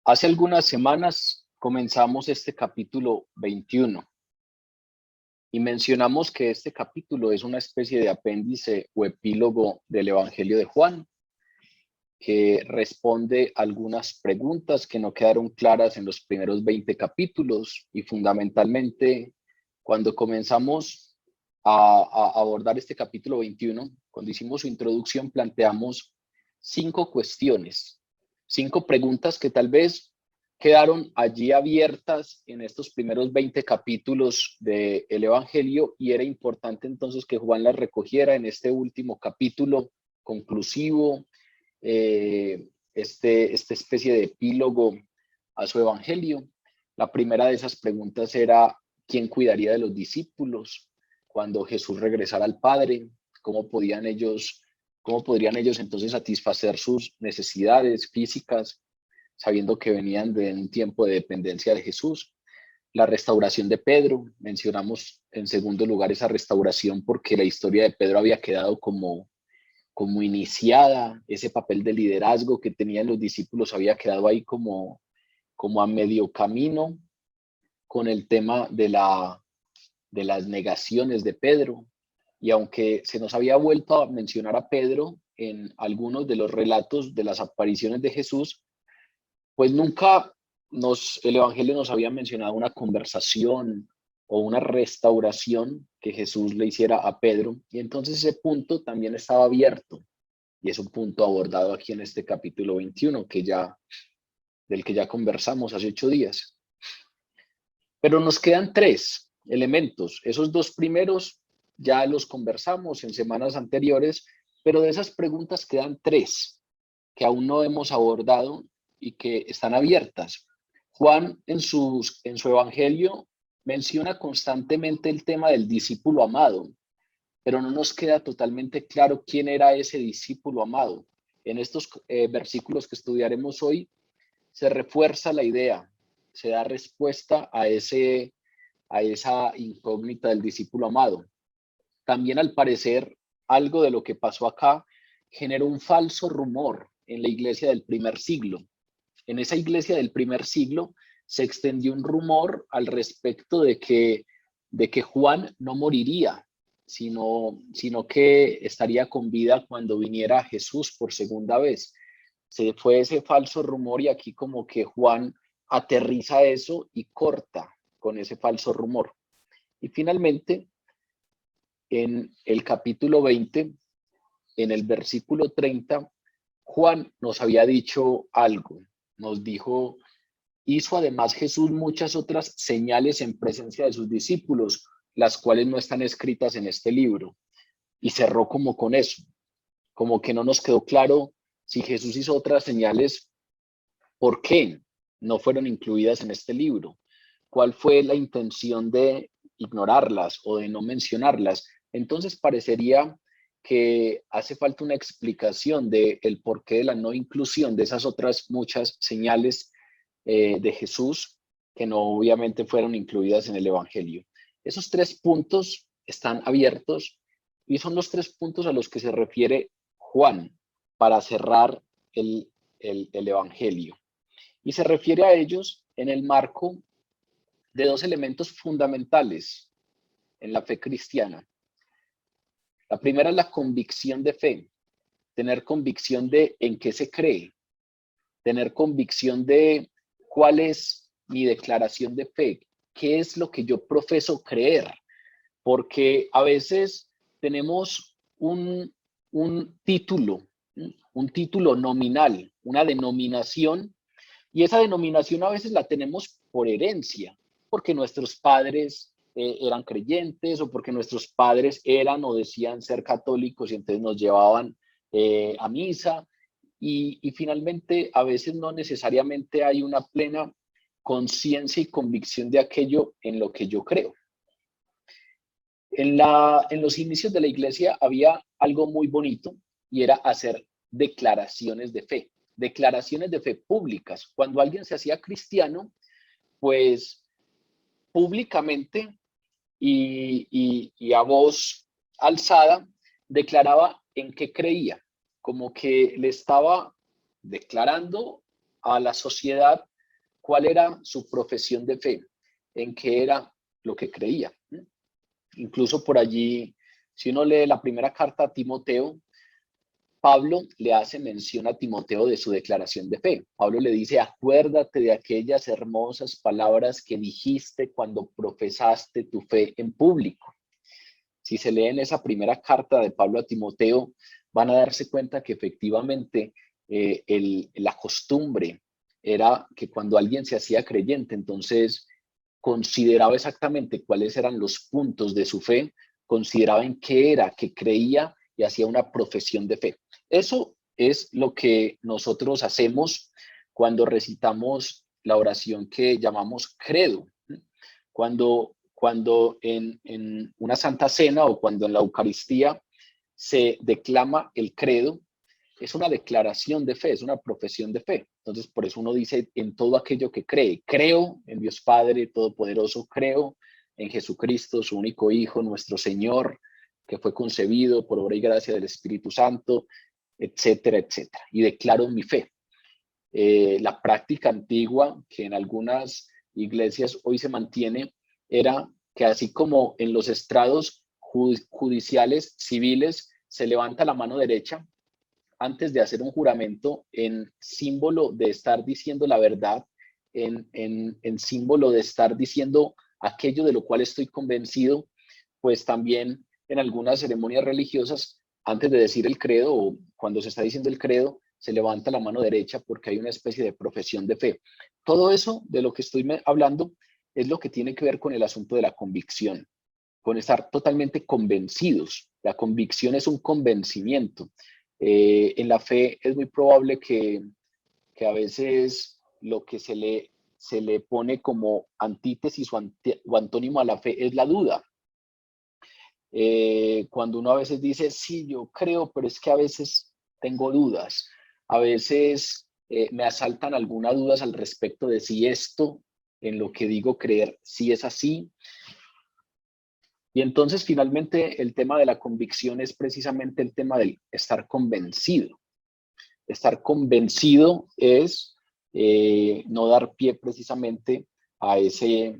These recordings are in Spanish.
Hace algunas semanas comenzamos este capítulo 21 y mencionamos que este capítulo es una especie de apéndice o epílogo del Evangelio de Juan, que responde a algunas preguntas que no quedaron claras en los primeros 20 capítulos y fundamentalmente cuando comenzamos a abordar este capítulo 21, cuando hicimos su introducción planteamos 5 cuestiones, 5 preguntas que tal vez quedaron allí abiertas en estos primeros 20 capítulos del Evangelio y era importante entonces que Juan las recogiera en este último capítulo conclusivo, esta especie de epílogo a su Evangelio. La primera de esas preguntas era: ¿quién cuidaría de los discípulos cuando Jesús regresara al Padre? ¿Cómo podrían ellos entonces satisfacer sus necesidades físicas, sabiendo que venían de un tiempo de dependencia de Jesús? La restauración de Pedro, mencionamos en segundo lugar esa restauración porque la historia de Pedro había quedado como iniciada, ese papel de liderazgo que tenían los discípulos había quedado ahí como a medio camino con el tema de las negaciones de Pedro. Y aunque se nos había vuelto a mencionar a Pedro en algunos de los relatos de las apariciones de Jesús, pues nunca el Evangelio nos había mencionado una conversación o una restauración que Jesús le hiciera a Pedro. Y entonces ese punto también estaba abierto. Y es un punto abordado aquí en este capítulo 21 del que ya conversamos hace 8 días. Pero nos quedan 3 elementos. Esos 2 primeros ya los conversamos en semanas anteriores, pero de esas preguntas quedan 3 que aún no hemos abordado y que están abiertas. Juan en su Evangelio menciona constantemente el tema del discípulo amado, pero no nos queda totalmente claro quién era ese discípulo amado. En estos versículos que estudiaremos hoy se refuerza la idea, se da respuesta a esa incógnita del discípulo amado. También, al parecer, algo de lo que pasó acá generó un falso rumor en la iglesia del primer siglo. En esa iglesia del primer siglo se extendió un rumor al respecto de que Juan no moriría, sino que estaría con vida cuando viniera Jesús por segunda vez. Se fue ese falso rumor y aquí como que Juan aterriza eso y corta con ese falso rumor. Y finalmente, en el capítulo 20, en el versículo 30, Juan nos había dicho algo. Nos dijo: hizo además Jesús muchas otras señales en presencia de sus discípulos, las cuales no están escritas en este libro. Y cerró como con eso, como que no nos quedó claro si Jesús hizo otras señales, ¿por qué no fueron incluidas en este libro? ¿Cuál fue la intención de ignorarlas o de no mencionarlas? Entonces parecería que hace falta una explicación del porqué de la no inclusión de esas otras muchas señales de Jesús que no obviamente fueron incluidas en el Evangelio. Esos 3 puntos están abiertos y son los 3 puntos a los que se refiere Juan para cerrar el Evangelio. Y se refiere a ellos en el marco de 2 elementos fundamentales en la fe cristiana. La primera es la convicción de fe, tener convicción de en qué se cree, tener convicción de cuál es mi declaración de fe, qué es lo que yo profeso creer, porque a veces tenemos un título nominal, una denominación, y esa denominación a veces la tenemos por herencia, porque nuestros padres eran creyentes o porque nuestros padres eran o decían ser católicos y entonces nos llevaban a misa. Y finalmente, a veces no necesariamente hay una plena conciencia y convicción de aquello en lo que yo creo. En los inicios de la iglesia había algo muy bonito y era hacer declaraciones de fe públicas. Cuando alguien se hacía cristiano, pues públicamente y a voz alzada declaraba en qué creía, como que le estaba declarando a la sociedad ¿cuál era su profesión de fe? ¿En qué era lo que creía? Incluso por allí, si uno lee la primera carta a Timoteo, Pablo le hace mención a Timoteo de su declaración de fe. Pablo le dice, acuérdate de aquellas hermosas palabras que dijiste cuando profesaste tu fe en público. Si se leen esa primera carta de Pablo a Timoteo, van a darse cuenta que efectivamente la costumbre era que cuando alguien se hacía creyente, entonces consideraba exactamente cuáles eran los puntos de su fe, consideraba en qué era que creía y hacía una profesión de fe. Eso es lo que nosotros hacemos cuando recitamos la oración que llamamos credo. Cuando en una Santa Cena o cuando en la Eucaristía se declama el credo, es una declaración de fe, es una profesión de fe. Entonces, por eso uno dice en todo aquello que cree. Creo en Dios Padre Todopoderoso, creo en Jesucristo, su único Hijo, nuestro Señor, que fue concebido por obra y gracia del Espíritu Santo, etcétera, etcétera. Y declaro mi fe. La práctica antigua, que en algunas iglesias hoy se mantiene, era que así como en los estrados judiciales, civiles, se levanta la mano derecha antes de hacer un juramento en símbolo de estar diciendo la verdad, en símbolo de estar diciendo aquello de lo cual estoy convencido, pues también en algunas ceremonias religiosas, antes de decir el credo o cuando se está diciendo el credo, se levanta la mano derecha porque hay una especie de profesión de fe. Todo eso de lo que estoy hablando es lo que tiene que ver con el asunto de la convicción, con estar totalmente convencidos. La convicción es un convencimiento. En la fe es muy probable que a veces lo que se le pone como antítesis o antónimo a la fe es la duda. Cuando uno a veces dice, sí, yo creo, pero es que a veces tengo dudas, a veces me asaltan algunas dudas al respecto de si esto en lo que digo creer, si es así. Y entonces finalmente el tema de la convicción es precisamente el tema del estar convencido. Estar convencido es no dar pie precisamente a ese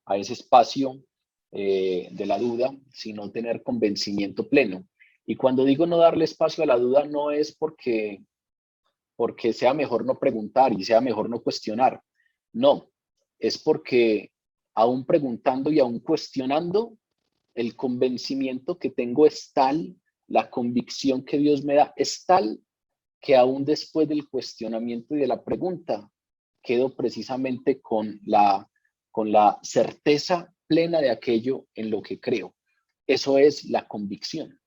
espacio de la duda, sino tener convencimiento pleno. Y cuando digo no darle espacio a la duda, no es porque sea mejor no preguntar y sea mejor no cuestionar. No, es porque aún preguntando y aún cuestionando, el convencimiento que tengo es tal, la convicción que Dios me da es tal, que aún después del cuestionamiento y de la pregunta, quedo precisamente con la certeza plena de aquello en lo que creo. Eso es la convicción.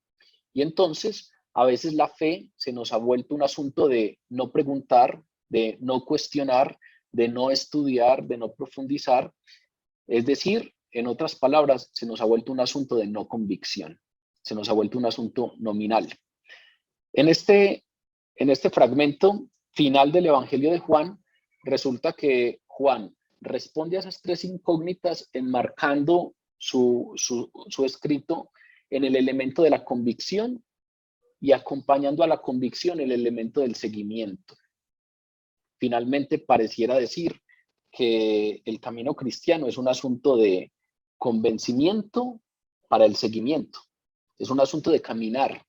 Y entonces, a veces la fe se nos ha vuelto un asunto de no preguntar, de no cuestionar, de no estudiar, de no profundizar. Es decir, en otras palabras, se nos ha vuelto un asunto de no convicción. Se nos ha vuelto un asunto nominal. En este fragmento final del Evangelio de Juan, resulta que Juan responde a esas tres incógnitas enmarcando su escrito en el elemento de la convicción y acompañando a la convicción el elemento del seguimiento. Finalmente, pareciera decir que el camino cristiano es un asunto de convencimiento para el seguimiento. Es un asunto de caminar,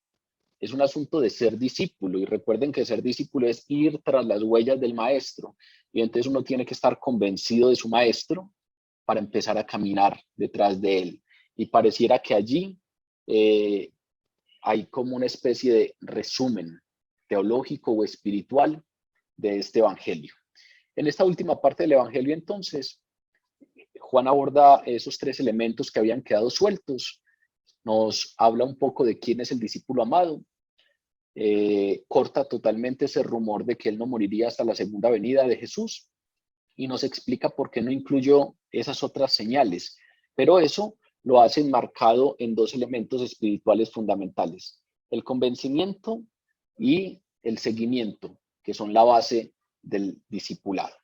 es un asunto de ser discípulo. Y recuerden que ser discípulo es ir tras las huellas del maestro. Y entonces uno tiene que estar convencido de su maestro para empezar a caminar detrás de él. Y pareciera que allí hay como una especie de resumen teológico o espiritual de este evangelio. En esta última parte del evangelio, entonces, Juan aborda esos tres elementos que habían quedado sueltos. Nos habla un poco de quién es el discípulo amado. Corta totalmente ese rumor de que él no moriría hasta la segunda venida de Jesús y nos explica por qué no incluyó esas otras señales. Pero eso lo hace enmarcado en dos elementos espirituales fundamentales: el convencimiento y el seguimiento, que son la base del discipulado.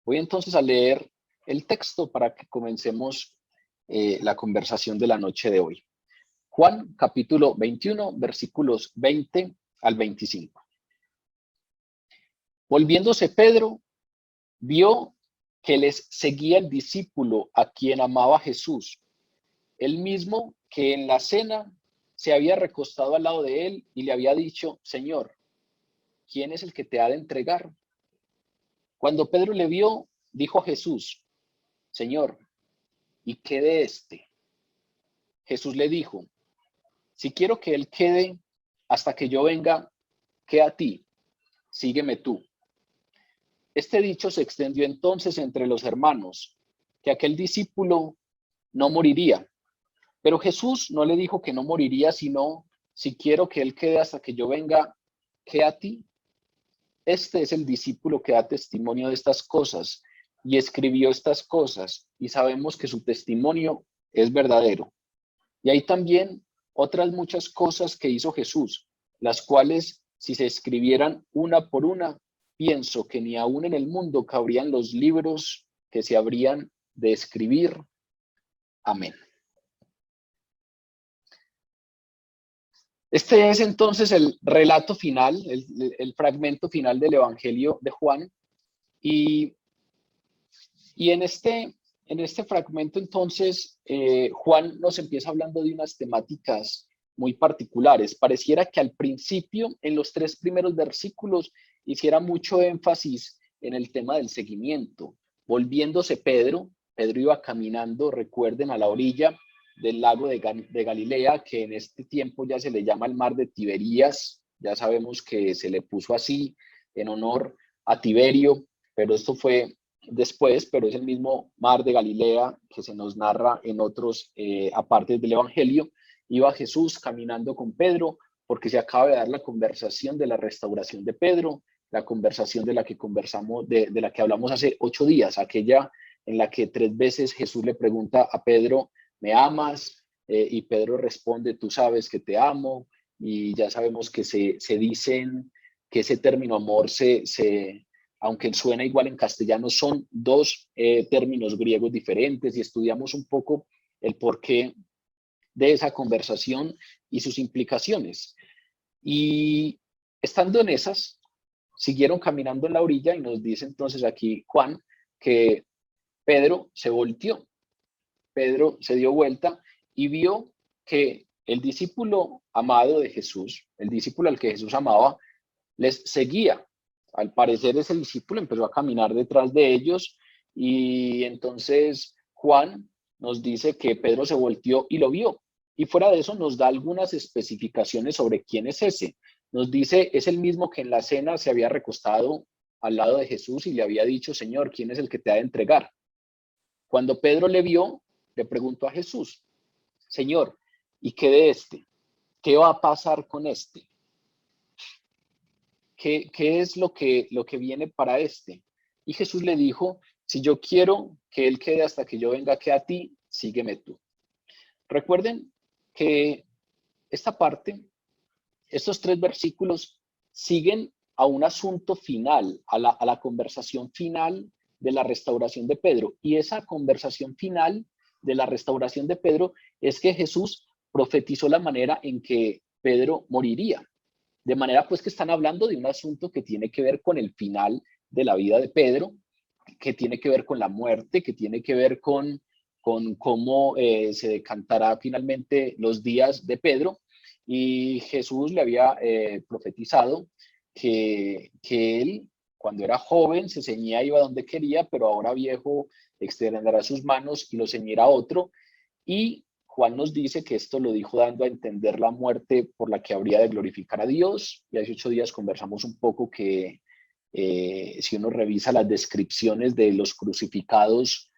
Voy entonces a leer el texto para que comencemos la conversación de la noche de hoy. Juan, capítulo 21, versículos 20 al 25. Volviéndose Pedro, vio que les seguía el discípulo a quien amaba Jesús, el mismo que en la cena se había recostado al lado de él y le había dicho: Señor, ¿quién es el que te ha de entregar? Cuando Pedro le vio, dijo a Jesús: Señor, ¿y qué de este? Jesús le dijo: si quiero que él quede hasta que yo venga, ¿qué a ti? Sígueme tú. Este dicho se extendió entonces entre los hermanos, que aquel discípulo no moriría. Pero Jesús no le dijo que no moriría, sino: si quiero que él quede hasta que yo venga, ¿qué a ti? Este es el discípulo que da testimonio de estas cosas y escribió estas cosas, y sabemos que su testimonio es verdadero. Y hay también otras muchas cosas que hizo Jesús, las cuales, si se escribieran una por una, pienso que ni aún en el mundo cabrían los libros que se habrían de escribir. Amén. Este es entonces el relato final, el fragmento final del Evangelio de Juan. Y, y en este fragmento entonces Juan nos empieza hablando de unas temáticas muy particulares. Pareciera que al principio, en los 3 primeros versículos, hiciera mucho énfasis en el tema del seguimiento. Volviéndose Pedro iba caminando, recuerden, a la orilla del lago de Galilea, que en este tiempo ya se le llama el mar de Tiberías. Ya sabemos que se le puso así en honor a Tiberio, pero esto fue después, pero es el mismo mar de Galilea que se nos narra en otros apartes del Evangelio. Iba Jesús caminando con Pedro porque se acaba de dar la conversación de la restauración de Pedro, la conversación de la que conversamos, de la que hablamos hace 8 días, aquella en la que 3 veces Jesús le pregunta a Pedro: ¿me amas? Y Pedro responde: tú sabes que te amo. Y ya sabemos que se dicen que ese término amor aunque suena igual en castellano, son 2 términos griegos diferentes, y estudiamos un poco el porqué de esa conversación y sus implicaciones. Y estando en esas, siguieron caminando en la orilla, y nos dice entonces aquí Juan que Pedro se volteó, Pedro se dio vuelta y vio que el discípulo amado de Jesús, el discípulo al que Jesús amaba, les seguía. Al parecer ese discípulo empezó a caminar detrás de ellos, y entonces Juan nos dice que Pedro se volteó y lo vio. Y fuera de eso nos da algunas especificaciones sobre quién es ese. Nos dice: es el mismo que en la cena se había recostado al lado de Jesús y le había dicho: Señor, ¿quién es el que te ha de entregar? Cuando Pedro le vio, le preguntó a Jesús: Señor, ¿y qué de este? ¿Qué va a pasar con este? ¿Qué es lo que viene para este? Y Jesús le dijo: si yo quiero que él quede hasta que yo venga aquí a ti, sígueme tú. Recuerden que esta parte, estos 3 versículos, siguen a un asunto final, a la conversación final de la restauración de Pedro. Y esa conversación final de la restauración de Pedro es que Jesús profetizó la manera en que Pedro moriría. De manera pues que están hablando de un asunto que tiene que ver con el final de la vida de Pedro, que tiene que ver con la muerte, que tiene que ver con cómo se decantará finalmente los días de Pedro. Y Jesús le había profetizado que él, cuando era joven, se ceñía, iba donde quería, pero ahora viejo extenderá sus manos y lo ceñirá otro. Y Juan nos dice que esto lo dijo dando a entender la muerte por la que habría de glorificar a Dios. Y hace 8 días conversamos un poco que si uno revisa las descripciones de los crucificados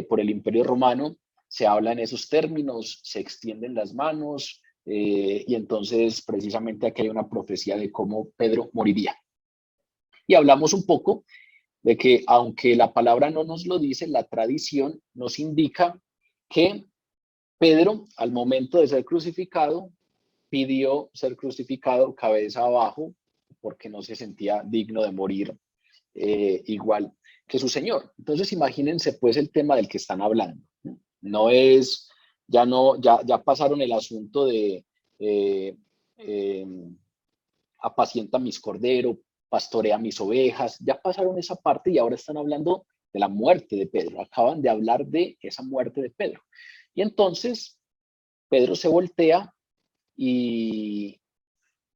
por el Imperio Romano, se habla en esos términos: se extienden las manos, y entonces precisamente aquí hay una profecía de cómo Pedro moriría. Y hablamos un poco de que, aunque la palabra no nos lo dice, la tradición nos indica que Pedro, al momento de ser crucificado, pidió ser crucificado cabeza abajo porque no se sentía digno de morir igual que su Señor. Entonces imagínense pues el tema del que están hablando. No es, ya pasaron el asunto de eh, apacienta mis corderos, pastorea mis ovejas. Ya pasaron esa parte y ahora están hablando de la muerte de Pedro. Acaban de hablar de esa muerte de Pedro. Y entonces Pedro se voltea y,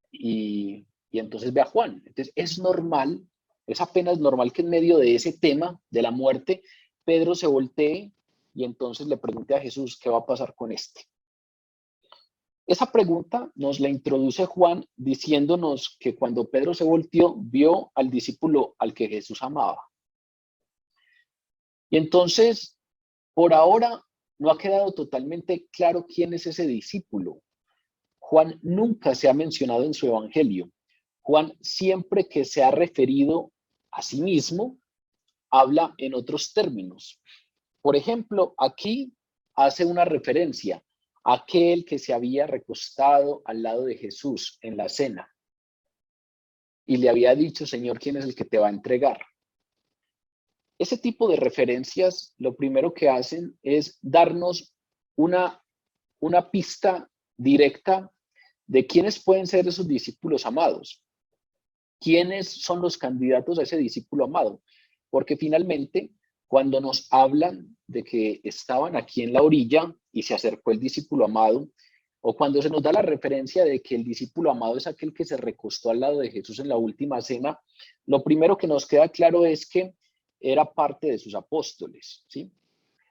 y entonces ve a Juan. Entonces es normal, es apenas normal que en medio de ese tema de la muerte, Pedro se voltee y entonces le pregunte a Jesús, ¿qué va a pasar con este? Esa pregunta nos la introduce Juan diciéndonos que cuando Pedro se volteó, vio al discípulo al que Jesús amaba. Y entonces, por ahora, no ha quedado totalmente claro quién es ese discípulo. Juan nunca se ha mencionado en su evangelio. Juan, siempre que se ha referido a sí mismo, habla en otros términos. Por ejemplo, aquí hace una referencia a aquel que se había recostado al lado de Jesús en la cena y le había dicho, Señor, ¿quién es el que te va a entregar? Ese tipo de referencias, lo primero que hacen es darnos una pista directa de quiénes pueden ser esos discípulos amados. ¿Quiénes son los candidatos a ese discípulo amado? Porque finalmente, cuando nos hablan de que estaban aquí en la orilla y se acercó el discípulo amado, o cuando se nos da la referencia de que el discípulo amado es aquel que se recostó al lado de Jesús en la última cena, lo primero que nos queda claro es que era parte de sus apóstoles, ¿sí?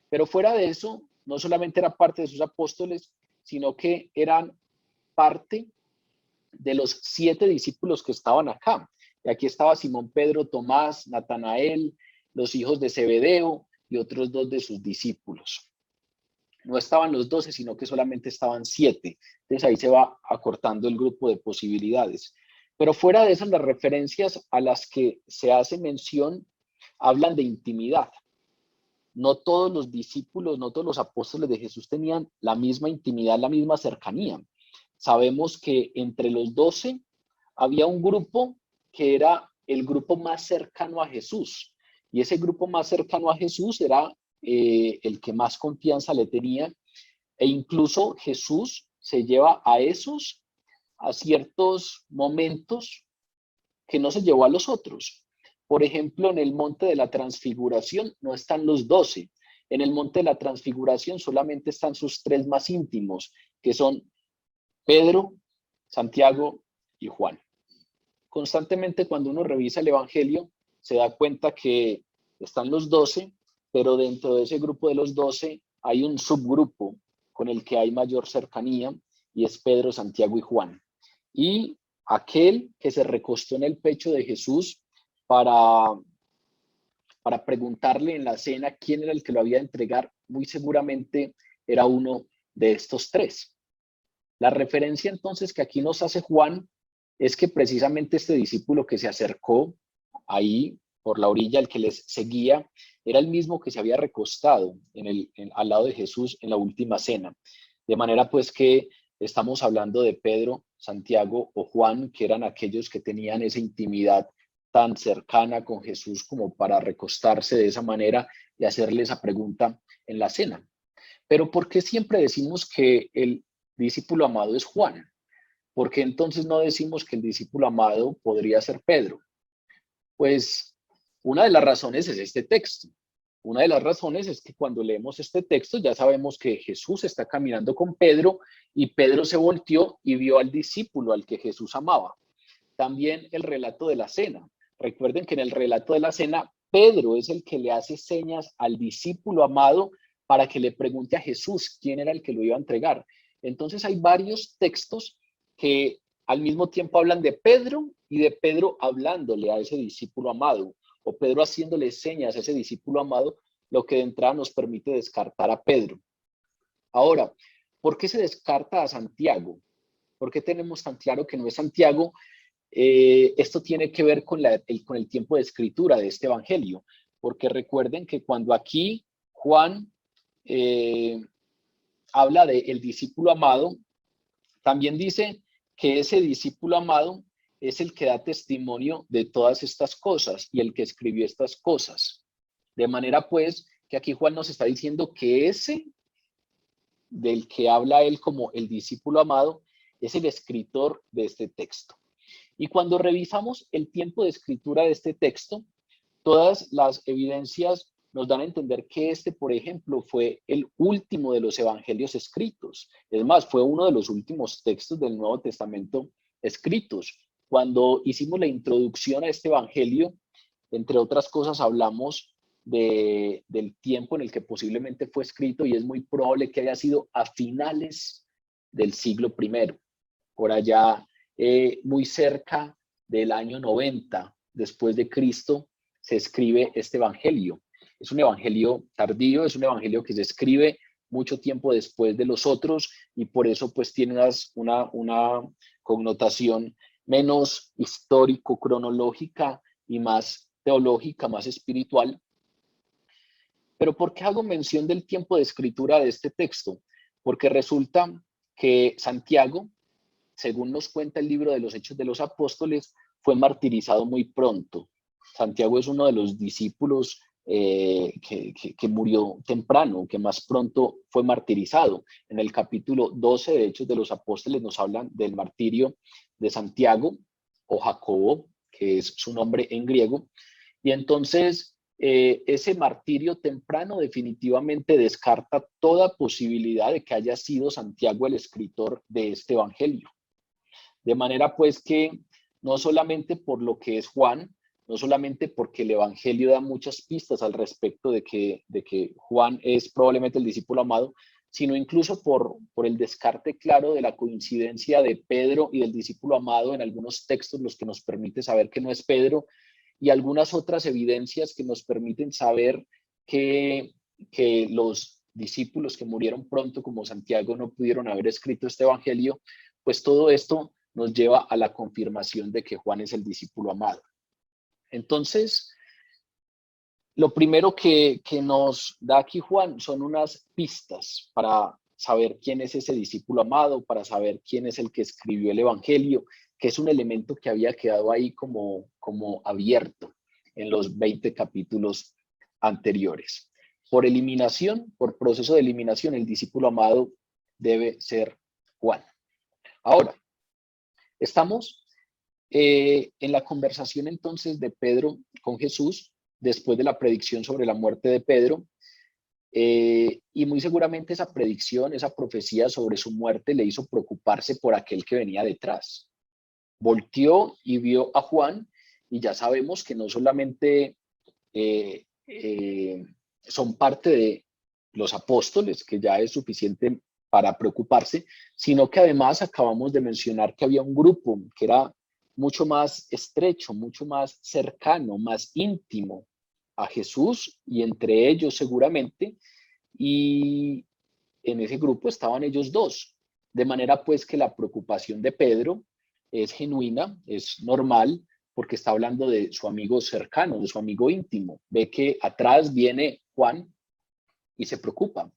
Pero fuera de eso, no solamente era parte de sus apóstoles, sino que eran parte de los 7 discípulos que estaban acá. Y aquí estaba Simón Pedro, Tomás, Natanael, los hijos de Zebedeo y otros 2 de sus discípulos. No estaban los 12, sino que solamente estaban 7. Entonces ahí se va acortando el grupo de posibilidades. Pero fuera de esas, las referencias a las que se hace mención hablan de intimidad. No todos los discípulos, no todos los apóstoles de Jesús tenían la misma intimidad, la misma cercanía. Sabemos que entre los 12 había un grupo que era el grupo más cercano a Jesús. Y ese grupo más cercano a Jesús era el que más confianza le tenía. E incluso Jesús se lleva a esos a ciertos momentos que no se llevó a los otros. Por ejemplo, en el monte de la transfiguración no están los 12. En el monte de la transfiguración solamente están sus 3 más íntimos, que son Pedro, Santiago y Juan. Constantemente cuando uno revisa el Evangelio, se da cuenta que están los 12, pero dentro de ese grupo de los 12 hay un subgrupo con el que hay mayor cercanía y es Pedro, Santiago y Juan. Y aquel que se recostó en el pecho de Jesús para preguntarle en la cena quién era el que lo había de entregar, muy seguramente era uno de estos 3. La referencia entonces que aquí nos hace Juan es que precisamente este discípulo que se acercó ahí por la orilla, el que les seguía, era el mismo que se había recostado al lado de Jesús en la última cena. De manera pues que estamos hablando de Pedro, Santiago o Juan, que eran aquellos que tenían esa intimidad tan cercana con Jesús como para recostarse de esa manera y hacerle esa pregunta en la cena. Pero ¿por qué siempre decimos que el discípulo amado es Juan? ¿Por qué entonces no decimos que el discípulo amado podría ser Pedro? Pues una de las razones es este texto. Una de las razones es que cuando leemos este texto ya sabemos que Jesús está caminando con Pedro y Pedro se volteó y vio al discípulo al que Jesús amaba. También el relato de la cena. Recuerden que en el relato de la cena, Pedro es el que le hace señas al discípulo amado para que le pregunte a Jesús quién era el que lo iba a entregar. Entonces hay varios textos que al mismo tiempo hablan de Pedro y de Pedro hablándole a ese discípulo amado, o Pedro haciéndole señas a ese discípulo amado, lo que de entrada nos permite descartar a Pedro. Ahora, ¿por qué se descarta a Santiago? ¿Por qué tenemos tan claro que no es Santiago? Esto tiene que ver con el tiempo de escritura de este evangelio, porque recuerden que cuando aquí Juan habla del discípulo amado, también dice que ese discípulo amado es el que da testimonio de todas estas cosas y el que escribió estas cosas. De manera pues que aquí Juan nos está diciendo que ese del que habla él como el discípulo amado es el escritor de este texto. Y cuando revisamos el tiempo de escritura de este texto, todas las evidencias nos dan a entender que este, por ejemplo, fue el último de los evangelios escritos. Es más, fue uno de los últimos textos del Nuevo Testamento escritos. Cuando hicimos la introducción a este evangelio, entre otras cosas, hablamos del tiempo en el que posiblemente fue escrito y es muy probable que haya sido a finales del siglo I, por allá muy cerca del año 90 después de Cristo, se escribe este evangelio. Es un evangelio tardío, es un evangelio que se escribe mucho tiempo después de los otros y por eso pues tiene una connotación menos histórico-cronológica y más teológica, más espiritual. Pero ¿por qué hago mención del tiempo de escritura de este texto? Porque resulta que Santiago, según nos cuenta el libro de los Hechos de los Apóstoles, fue martirizado muy pronto. Santiago es uno de los discípulos que murió temprano, que más pronto fue martirizado. En el capítulo 12 de Hechos de los Apóstoles nos hablan del martirio de Santiago o Jacobo, que es su nombre en griego. Y entonces ese martirio temprano definitivamente descarta toda posibilidad de que haya sido Santiago el escritor de este evangelio. De manera pues que no solamente por lo que es Juan, no solamente porque el evangelio da muchas pistas al respecto de que Juan es probablemente el discípulo amado, sino incluso por el descarte claro de la coincidencia de Pedro y del discípulo amado en algunos textos, los que nos permite saber que no es Pedro, y algunas otras evidencias que nos permiten saber que los discípulos que murieron pronto, como Santiago, no pudieron haber escrito este evangelio, pues todo esto nos lleva a la confirmación de que Juan es el discípulo amado. Entonces, lo primero que nos da aquí Juan son unas pistas para saber quién es ese discípulo amado, para saber quién es el que escribió el evangelio, que es un elemento que había quedado ahí como abierto en los 20 capítulos anteriores. Por eliminación, por proceso de eliminación, el discípulo amado debe ser Juan. Ahora, estamos en la conversación entonces de Pedro con Jesús, después de la predicción sobre la muerte de Pedro, y muy seguramente esa predicción, esa profecía sobre su muerte le hizo preocuparse por aquel que venía detrás. Volteó y vio a Juan, y ya sabemos que no solamente son parte de los apóstoles, que ya es suficiente para preocuparse, sino que además acabamos de mencionar que había un grupo que era mucho más estrecho, mucho más cercano, más íntimo a Jesús y entre ellos seguramente, y en ese grupo estaban ellos dos, de manera pues que la preocupación de Pedro es genuina, es normal, porque está hablando de su amigo cercano, de su amigo íntimo. Ve que atrás viene Juan y se preocupa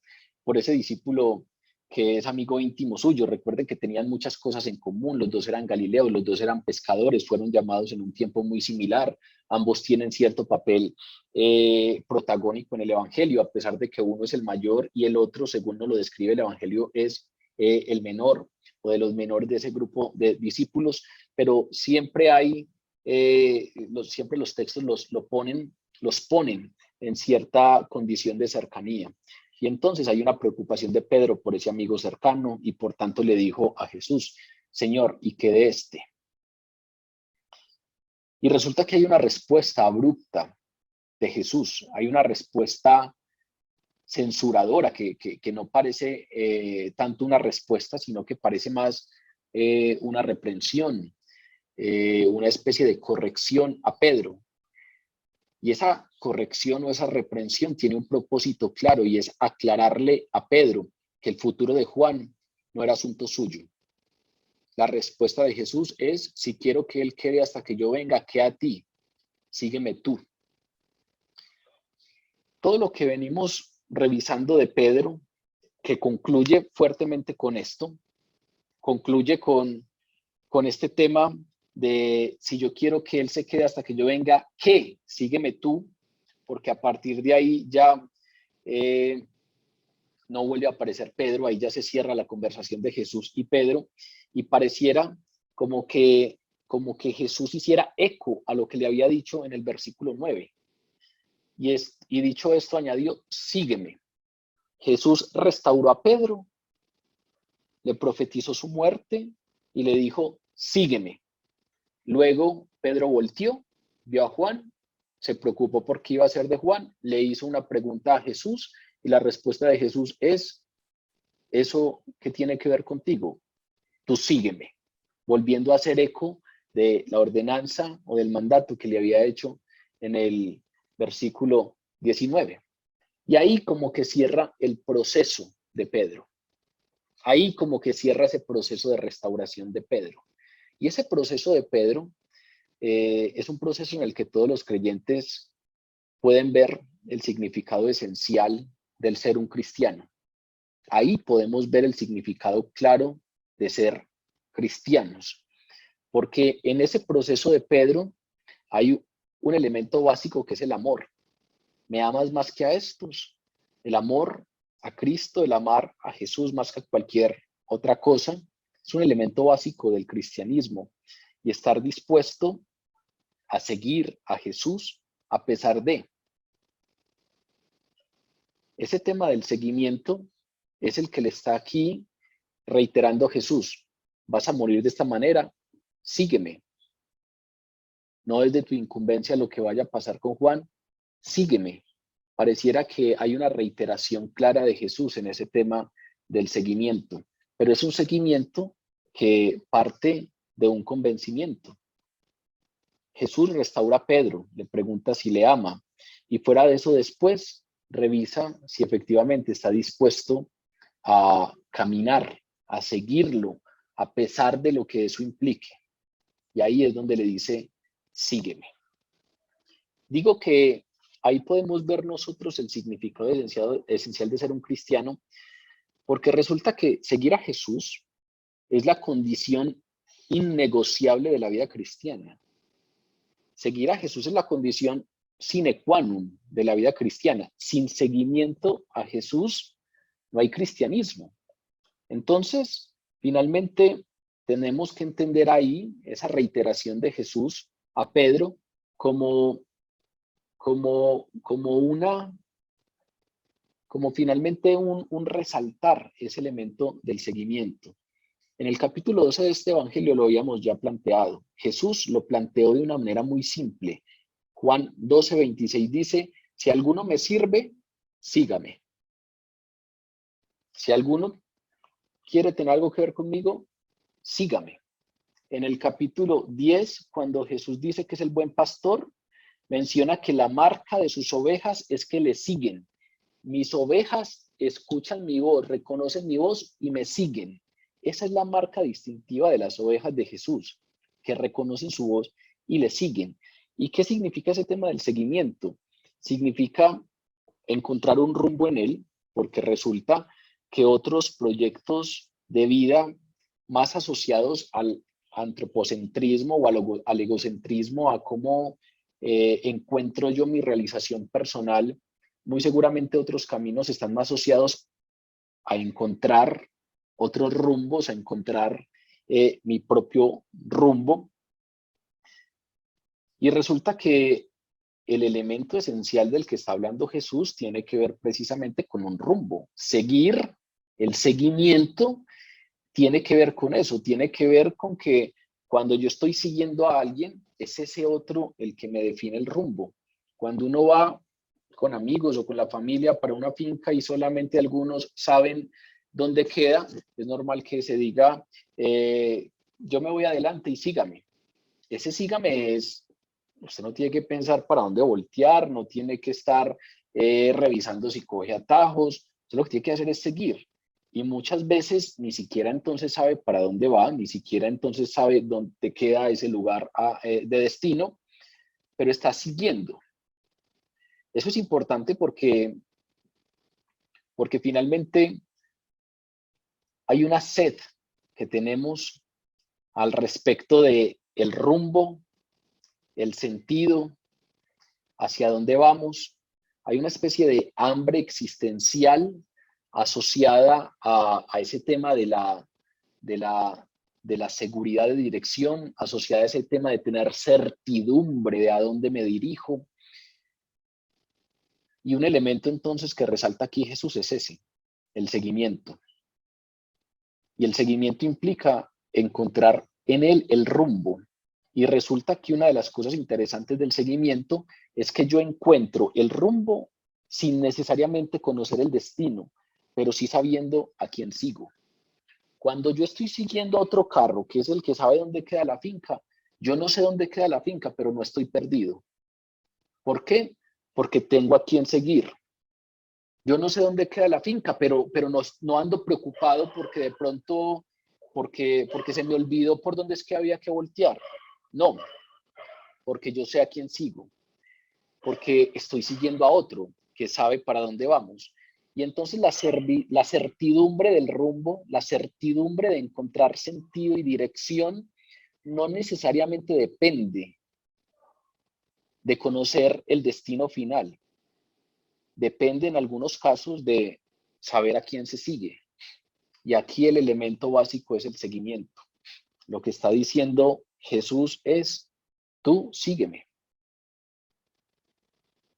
por ese discípulo que es amigo íntimo suyo. Recuerden que tenían muchas cosas en común, los dos eran galileos, los dos eran pescadores, fueron llamados en un tiempo muy similar, ambos tienen cierto papel protagónico en el evangelio, a pesar de que uno es el mayor y el otro, según nos lo describe el evangelio, es el menor o de los menores de ese grupo de discípulos, pero siempre hay, siempre los textos los ponen en cierta condición de cercanía. Y entonces hay una preocupación de Pedro por ese amigo cercano y por tanto le dijo a Jesús, Señor, ¿y qué de este? Y resulta que hay una respuesta abrupta de Jesús, hay una respuesta censuradora que no parece tanto una respuesta, sino que parece más una reprensión, una especie de corrección a Pedro. Y esa corrección o esa reprensión tiene un propósito claro y es aclararle a Pedro que el futuro de Juan no era asunto suyo. La respuesta de Jesús es, si quiero que él quede hasta que yo venga, ¿qué a ti? Sígueme tú. Todo lo que venimos revisando de Pedro, que concluye fuertemente con esto, concluye con este tema de si yo quiero que él se quede hasta que yo venga, ¿qué? Sígueme tú, porque a partir de ahí ya no vuelve a aparecer Pedro, ahí ya se cierra la conversación de Jesús y Pedro, y pareciera como que como que Jesús hiciera eco a lo que le había dicho en el versículo 9. Y dicho esto, añadió, sígueme. Jesús restauró a Pedro, le profetizó su muerte y le dijo, sígueme. Luego Pedro volteó, vio a Juan, se preocupó por qué iba a ser de Juan, le hizo una pregunta a Jesús y la respuesta de Jesús es, ¿eso qué tiene que ver contigo? Tú sígueme, volviendo a hacer eco de la ordenanza o del mandato que le había hecho en el versículo 19. Y ahí como que cierra el proceso de Pedro. Ahí como que cierra ese proceso de restauración de Pedro. Y ese proceso de Pedro es un proceso en el que todos los creyentes pueden ver el significado esencial del ser un cristiano. Ahí podemos ver el significado claro de ser cristianos, porque en ese proceso de Pedro hay un elemento básico que es el amor. ¿Me amas más que a estos? El amor a Cristo, el amar a Jesús más que a cualquier otra cosa, es un elemento básico del cristianismo y estar dispuesto a seguir a Jesús a pesar de. Ese tema del seguimiento es el que le está aquí reiterando a Jesús. Vas a morir de esta manera, sígueme. No es de tu incumbencia lo que vaya a pasar con Juan, sígueme. Pareciera que hay una reiteración clara de Jesús en ese tema del seguimiento, pero es un seguimiento que parte de un convencimiento. Jesús restaura a Pedro, le pregunta si le ama y fuera de eso después revisa si efectivamente está dispuesto a caminar, a seguirlo, a pesar de lo que eso implique. Y ahí es donde le dice, sígueme. Digo que ahí podemos ver nosotros el significado esencial de ser un cristiano, porque resulta que seguir a Jesús es la condición innegociable de la vida cristiana. Seguir a Jesús es la condición sine qua non de la vida cristiana. Sin seguimiento a Jesús no hay cristianismo. Entonces, finalmente, tenemos que entender ahí esa reiteración de Jesús a Pedro como finalmente un resaltar ese elemento del seguimiento. En el capítulo 12 de este evangelio lo habíamos ya planteado. Jesús lo planteó de una manera muy simple. Juan 12:26 dice, si alguno me sirve, sígame. Si alguno quiere tener algo que ver conmigo, sígame. En el capítulo 10, cuando Jesús dice que es el buen pastor, menciona que la marca de sus ovejas es que le siguen. Mis ovejas escuchan mi voz, reconocen mi voz y me siguen. Esa es la marca distintiva de las ovejas de Jesús, que reconocen su voz y le siguen. ¿Y qué significa ese tema del seguimiento? Significa encontrar un rumbo en él, porque resulta que otros proyectos de vida más asociados al antropocentrismo o al egocentrismo, a cómo encuentro yo mi realización personal, muy seguramente otros caminos están más asociados a encontrar otros rumbos, a encontrar mi propio rumbo. Y resulta que el elemento esencial del que está hablando Jesús tiene que ver precisamente con un rumbo. Seguir, el seguimiento tiene que ver con eso, tiene que ver con que cuando yo estoy siguiendo a alguien, es ese otro el que me define el rumbo. Cuando uno va con amigos o con la familia para una finca y solamente algunos saben dónde queda, es normal que se diga, yo me voy adelante y sígame. Ese sígame es, usted no tiene que pensar para dónde voltear, no tiene que estar revisando si coge atajos, usted lo que tiene que hacer es seguir. Y muchas veces ni siquiera entonces sabe para dónde va, ni siquiera entonces sabe dónde queda ese lugar de destino, pero está siguiendo. Eso es importante porque finalmente hay una sed que tenemos al respecto de el rumbo, el sentido, hacia dónde vamos. Hay una especie de hambre existencial asociada a ese tema de la de la seguridad de dirección, asociada a ese tema de tener certidumbre de a dónde me dirijo. Y un elemento entonces que resalta aquí Jesús es ese, el seguimiento. Y el seguimiento implica encontrar en él el rumbo. Y resulta que una de las cosas interesantes del seguimiento es que yo encuentro el rumbo sin necesariamente conocer el destino, pero sí sabiendo a quién sigo. Cuando yo estoy siguiendo a otro carro, que es el que sabe dónde queda la finca, yo no sé dónde queda la finca, pero no estoy perdido. ¿Por qué? Porque tengo a quién seguir. Yo no sé dónde queda la finca, pero no ando preocupado porque de pronto, porque se me olvidó por dónde es que había que voltear. No, porque yo sé a quién sigo, porque estoy siguiendo a otro que sabe para dónde vamos. Y entonces la certidumbre del rumbo, la certidumbre de encontrar sentido y dirección, no necesariamente depende de conocer el destino final. Depende en algunos casos de saber a quién se sigue. Y aquí el elemento básico es el seguimiento. Lo que está diciendo Jesús es, tú sígueme.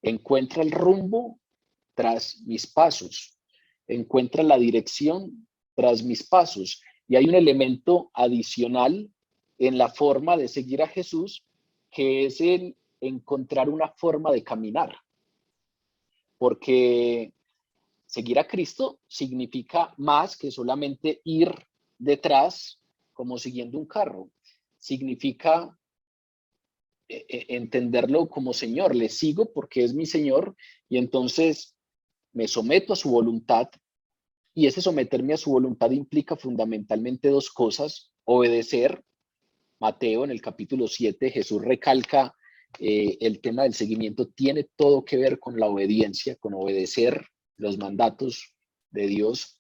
Encuentra el rumbo tras mis pasos. Encuentra la dirección tras mis pasos. Y hay un elemento adicional en la forma de seguir a Jesús, que es el encontrar una forma de caminar. Porque seguir a Cristo significa más que solamente ir detrás como siguiendo un carro. Significa entenderlo como Señor. Le sigo porque es mi Señor y entonces me someto a su voluntad. Y ese someterme a su voluntad implica fundamentalmente dos cosas. Obedecer. Mateo en el capítulo 7, Jesús recalca el tema del seguimiento. Tiene todo que ver con la obediencia, con obedecer los mandatos de Dios,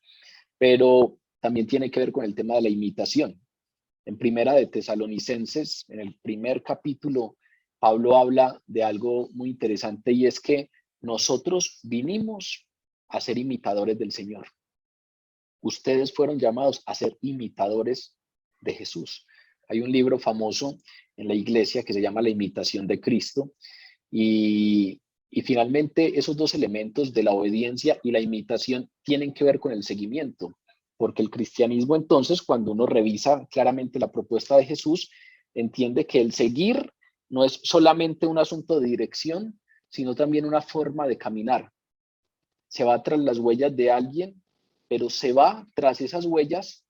pero también tiene que ver con el tema de la imitación. En Primera de Tesalonicenses, en el primer capítulo, Pablo habla de algo muy interesante y es que nosotros vinimos a ser imitadores del Señor. Ustedes fueron llamados a ser imitadores de Jesús. Hay un libro famoso en la iglesia que se llama La imitación de Cristo y finalmente esos dos elementos de la obediencia y la imitación tienen que ver con el seguimiento, porque el cristianismo entonces, cuando uno revisa claramente la propuesta de Jesús, entiende que el seguir no es solamente un asunto de dirección, sino también una forma de caminar. Se va tras las huellas de alguien, pero se va tras esas huellas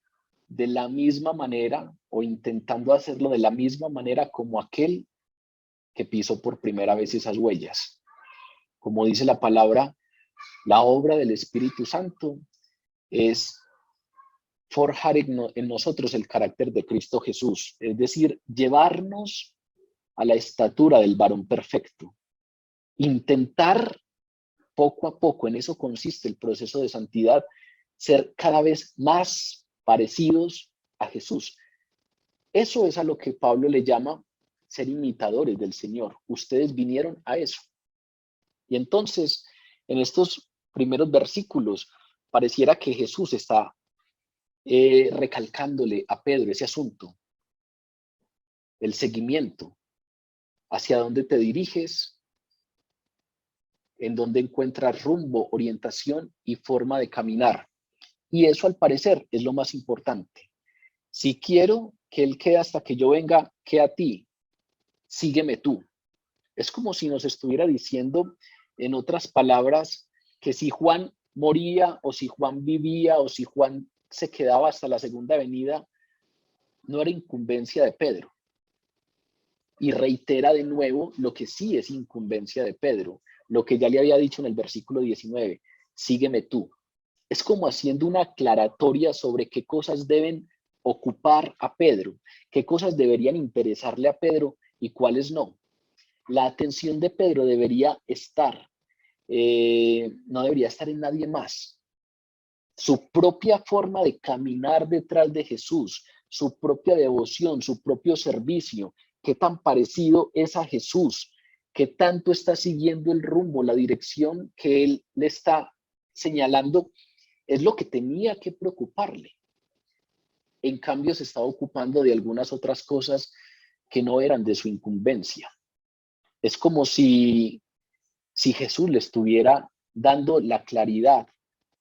de la misma manera o intentando hacerlo de la misma manera como aquel que pisó por primera vez esas huellas. Como dice la palabra, la obra del Espíritu Santo es forjar en nosotros el carácter de Cristo Jesús, es decir, llevarnos a la estatura del varón perfecto. Intentar poco a poco, en eso consiste el proceso de santidad, ser cada vez más parecidos a Jesús. Eso es a lo que Pablo le llama ser imitadores del Señor. Ustedes vinieron a eso. Y entonces, en estos primeros versículos, pareciera que Jesús está recalcándole a Pedro ese asunto, el seguimiento, hacia dónde te diriges, en dónde encuentras rumbo, orientación y forma de caminar. Y eso, al parecer, es lo más importante. Si quiero que Él quede hasta que yo venga, que a ti, sígueme tú. Es como si nos estuviera diciendo, en otras palabras, que si Juan moría o si Juan vivía o si Juan se quedaba hasta la segunda venida, no era incumbencia de Pedro. Y reitera de nuevo lo que sí es incumbencia de Pedro, lo que ya le había dicho en el versículo 19, sígueme tú. Es como haciendo una aclaratoria sobre qué cosas deben ocupar a Pedro, qué cosas deberían interesarle a Pedro y cuáles no. La atención de Pedro debería estar, no debería estar en nadie más. Su propia forma de caminar detrás de Jesús, su propia devoción, su propio servicio, qué tan parecido es a Jesús, qué tanto está siguiendo el rumbo, la dirección que Él le está señalando, es lo que tenía que preocuparle. en cambio se estaba ocupando de algunas otras cosas que no eran de su incumbencia. Es como si Jesús le estuviera dando la claridad,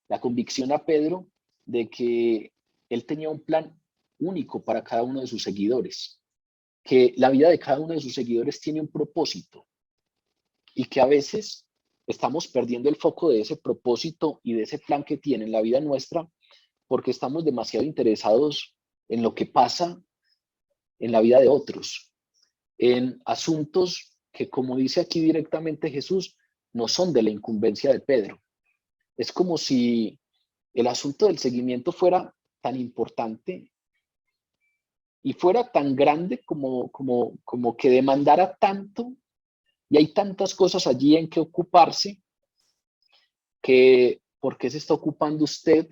la convicción a Pedro de que él tenía un plan único para cada uno de sus seguidores, que la vida de cada uno de sus seguidores tiene un propósito y que a veces estamos perdiendo el foco de ese propósito y de ese plan que tiene en la vida nuestra porque estamos demasiado interesados en lo que pasa en la vida de otros, en asuntos que, como dice aquí directamente Jesús, no son de la incumbencia de Pedro. Es como si el asunto del seguimiento fuera tan importante y fuera tan grande como que demandara tanto, y hay tantas cosas allí en que ocuparse, que ¿por qué se está ocupando usted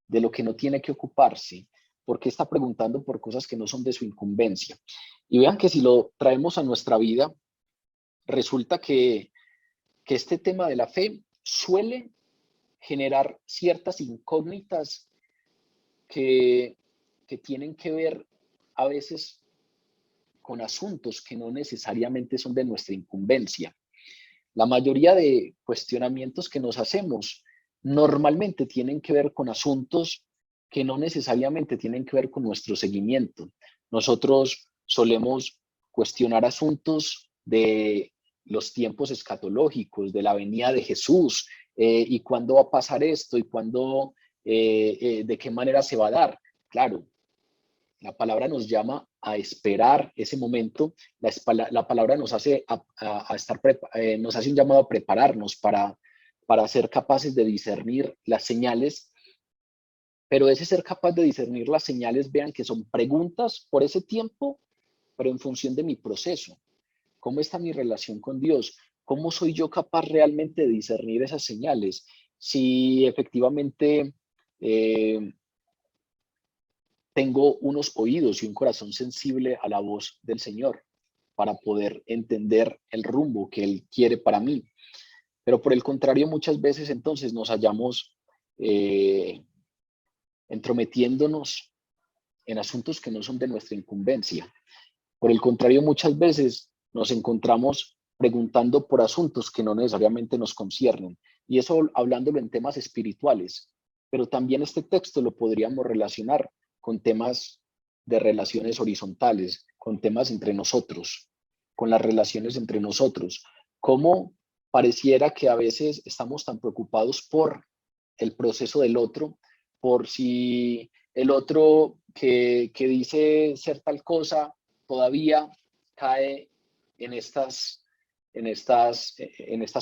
de lo que no tiene que ocuparse? ¿Por qué está preguntando por cosas que no son de su incumbencia? Y vean que si lo traemos a nuestra vida, resulta que este tema de la fe suele generar ciertas incógnitas que, que tienen que ver a veces con asuntos que no necesariamente son de nuestra incumbencia. La mayoría de cuestionamientos que nos hacemos normalmente tienen que ver con asuntos que no necesariamente tienen que ver con nuestro seguimiento. Nosotros solemos cuestionar asuntos de los tiempos escatológicos, de la venida de Jesús, y cuándo va a pasar esto y cuándo, de qué manera se va a dar. Claro, la palabra nos llama a esperar ese momento. La palabra nos hace, nos hace un llamado a prepararnos para ser capaces de discernir las señales, pero ese ser capaz de discernir las señales, vean que son preguntas por ese tiempo, pero en función de mi proceso. ¿Cómo está mi relación con Dios? ¿Cómo soy yo capaz realmente de discernir esas señales? Si efectivamente tengo unos oídos y un corazón sensible a la voz del Señor para poder entender el rumbo que Él quiere para mí. Pero por el contrario, muchas veces entonces nos hallamos entrometiéndonos en asuntos que no son de nuestra incumbencia. Por el contrario, muchas veces nos encontramos preguntando por asuntos que no necesariamente nos conciernen. Y eso hablándolo en temas espirituales. Pero también este texto lo podríamos relacionar con temas de relaciones horizontales, con temas entre nosotros, con las relaciones entre nosotros. Cómo pareciera que a veces estamos tan preocupados por el proceso del otro, por si el otro que dice ser tal cosa todavía cae en estas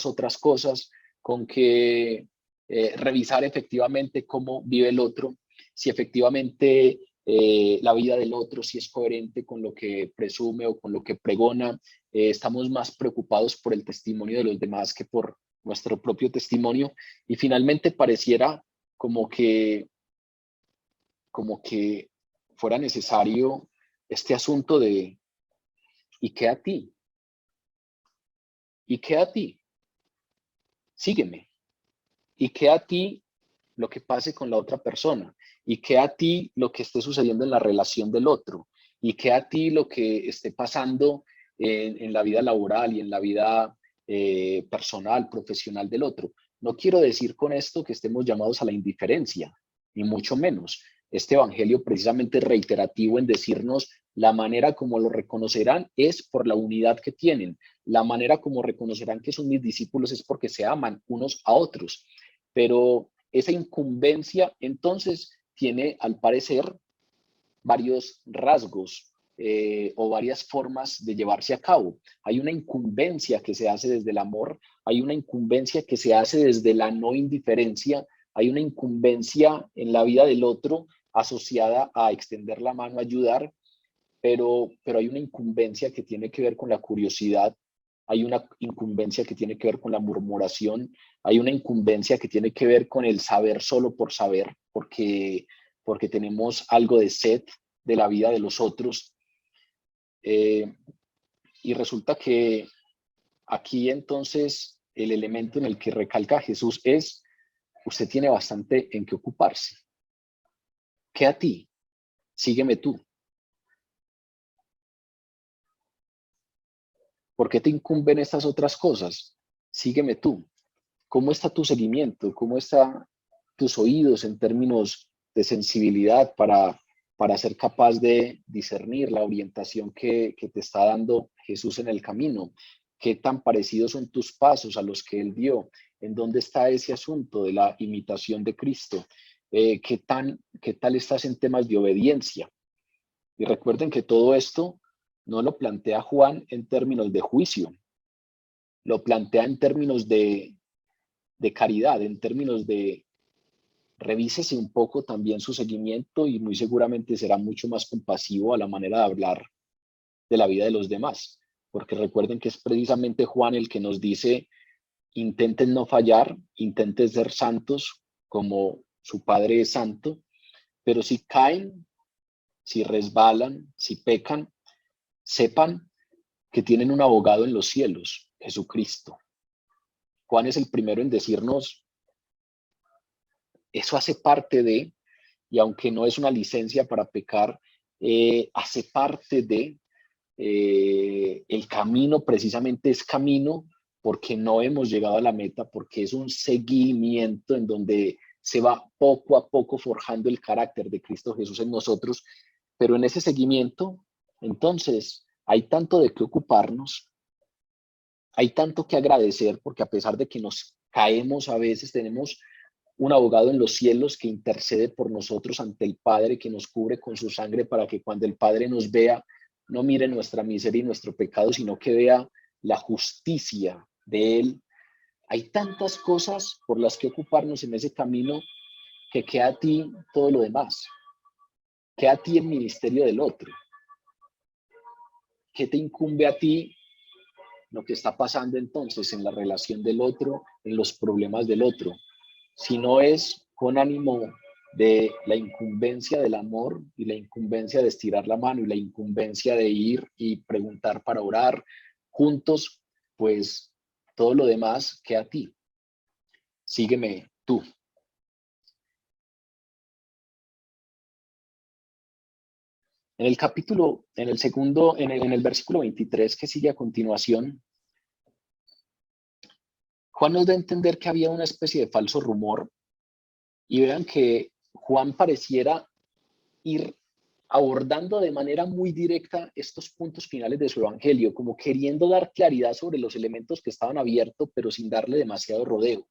otras cosas, con que revisar efectivamente cómo vive el otro, si efectivamente la vida del otro, si es coherente con lo que presume o con lo que pregona. Estamos más preocupados por el testimonio de los demás que por nuestro propio testimonio, y finalmente pareciera como que fuera necesario este asunto de ¿y qué a ti? ¿Y qué a ti? Sígueme. ¿Y qué a ti lo que pase con la otra persona? ¿Y qué a ti lo que esté sucediendo en la relación del otro? ¿Y qué a ti lo que esté pasando en la vida laboral y en la vida personal, profesional del otro? No quiero decir con esto que estemos llamados a la indiferencia, ni mucho menos. Este evangelio precisamente es reiterativo en decirnos la manera como lo reconocerán es por la unidad que tienen. La manera como reconocerán que son mis discípulos es porque se aman unos a otros. Pero esa incumbencia entonces tiene, al parecer, varios rasgos o varias formas de llevarse a cabo. Hay una incumbencia que se hace desde el amor, hay una incumbencia que se hace desde la no indiferencia, hay una incumbencia en la vida del otro asociada a extender la mano, a ayudar, pero hay una incumbencia que tiene que ver con la curiosidad, hay una incumbencia que tiene que ver con la murmuración, hay una incumbencia que tiene que ver con el saber solo por saber, porque tenemos algo de sed de la vida de los otros. Y resulta que aquí entonces el elemento en el que recalca Jesús usted tiene bastante en qué ocuparse. ¿Qué a ti? sígueme tú. ¿Por qué te incumben estas otras cosas? Sígueme tú. ¿Cómo está tu seguimiento? ¿Cómo están tus oídos en términos de sensibilidad para ser capaz de discernir la orientación que te está dando Jesús en el camino? ¿Qué tan parecidos son tus pasos a los que Él dio? ¿En dónde está ese asunto de la imitación de Cristo? ¿Qué tal estás en temas de obediencia? Y recuerden que todo esto no lo plantea Juan en términos de juicio, lo plantea en términos de caridad, en términos de revísese un poco también su seguimiento y muy seguramente será mucho más compasivo a la manera de hablar de la vida de los demás. Porque recuerden que es precisamente Juan el que nos dice, intenten no fallar, intenten ser santos como su Padre es santo, pero si caen, si resbalan, si pecan, sepan que tienen un abogado en los cielos, Jesucristo. Juan es el primero en decirnos, eso hace parte de, y aunque no es una licencia para pecar, hace parte de, el camino precisamente es camino porque no hemos llegado a la meta, porque es un seguimiento en donde se va poco a poco forjando el carácter de Cristo Jesús en nosotros, pero en ese seguimiento, entonces, hay tanto de qué ocuparnos, hay tanto que agradecer, porque a pesar de que nos caemos a veces, tenemos un abogado en los cielos que intercede por nosotros ante el Padre, que nos cubre con su sangre para que cuando el Padre nos vea, no mire nuestra miseria y nuestro pecado, sino que vea la justicia de Él. Hay tantas cosas por las que ocuparnos en ese camino que queda a ti todo lo demás. Queda a ti el ministerio del otro. ¿Qué te incumbe a ti lo que está pasando entonces en la relación del otro, en los problemas del otro? Si no es con ánimo de la incumbencia del amor y la incumbencia de estirar la mano y la incumbencia de ir y preguntar para orar juntos, pues todo lo demás queda a ti. Sígueme tú. En el capítulo, en el segundo, en el versículo 23 que sigue a continuación, Juan nos da a entender que había una especie de falso rumor y vean que Juan pareciera ir abordando de manera muy directa estos puntos finales de su evangelio, como queriendo dar claridad sobre los elementos que estaban abiertos, pero sin darle demasiado rodeo.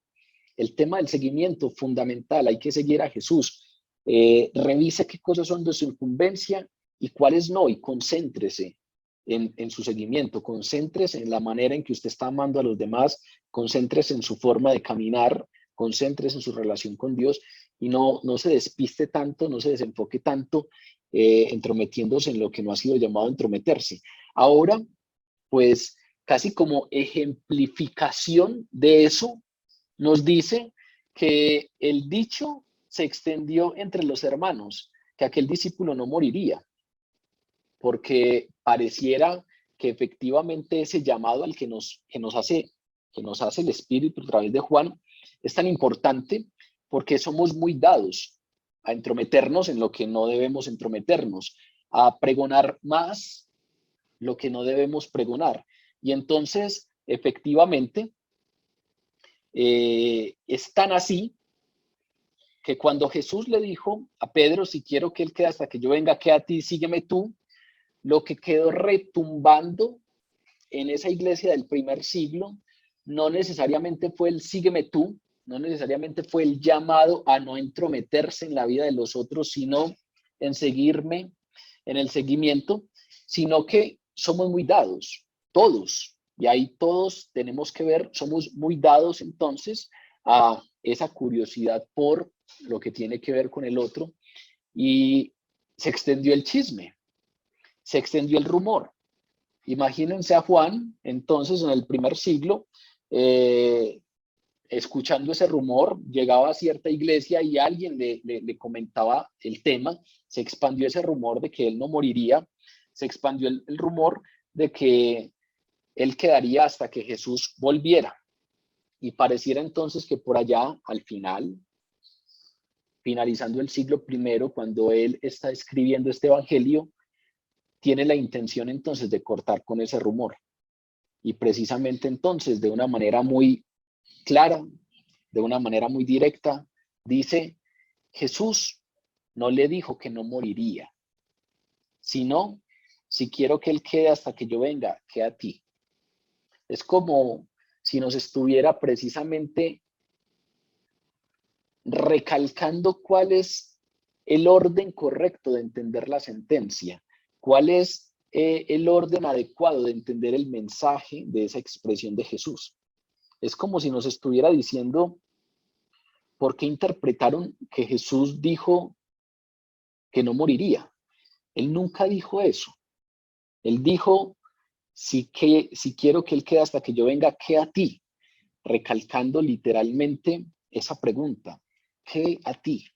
El tema del seguimiento, fundamental, hay que seguir a Jesús. Revise qué cosas son de su incumbencia y cuáles no, y concéntrese en su seguimiento, concéntrese en la manera en que usted está amando a los demás, concéntrese en su forma de caminar, concéntrese en su relación con Dios y no se despiste tanto, no se desenfoque tanto, entrometiéndose en lo que no ha sido llamado a entrometerse. Ahora, pues casi como ejemplificación de eso, nos dice que el dicho se extendió entre los hermanos, que aquel discípulo no moriría, porque pareciera que efectivamente ese llamado al que nos hace el Espíritu a través de Juan es tan importante porque somos muy dados a entrometernos en lo que no debemos entrometernos, a pregonar más lo que no debemos pregonar. Y entonces, efectivamente, es tan así que cuando Jesús le dijo a Pedro, si quiero que él quede hasta que yo venga, queda a ti, sígueme tú, lo que quedó retumbando en esa iglesia del primer siglo no necesariamente fue el sígueme tú, no necesariamente fue el llamado a no entrometerse en la vida de los otros, sino en seguirme, en el seguimiento, sino que somos muy dados, todos, y ahí todos tenemos que ver, somos muy dados entonces a esa curiosidad por lo que tiene que ver con el otro, y se extendió el chisme, se extendió el rumor. Imagínense a Juan, entonces en el primer siglo, escuchando ese rumor, llegaba a cierta iglesia y alguien le comentaba el tema, se expandió ese rumor de que él no moriría, se expandió el rumor de que él quedaría hasta que Jesús volviera. Y pareciera entonces que por allá, al final finalizando el siglo I, cuando él está escribiendo este evangelio, tiene la intención entonces de cortar con ese rumor. Y precisamente entonces, de una manera muy clara, de una manera muy directa, dice, Jesús no le dijo que no moriría, sino, si quiero que él quede hasta que yo venga, queda a ti. Es como si nos estuviera precisamente recalcando cuál es el orden correcto de entender la sentencia, cuál es el orden adecuado de entender el mensaje de esa expresión de Jesús. Es como si nos estuviera diciendo por qué interpretaron que Jesús dijo que no moriría. Él nunca dijo eso. Él dijo, si quiero que él quede hasta que yo venga, ¿qué a ti? Recalcando literalmente esa pregunta. ¿Qué a ti?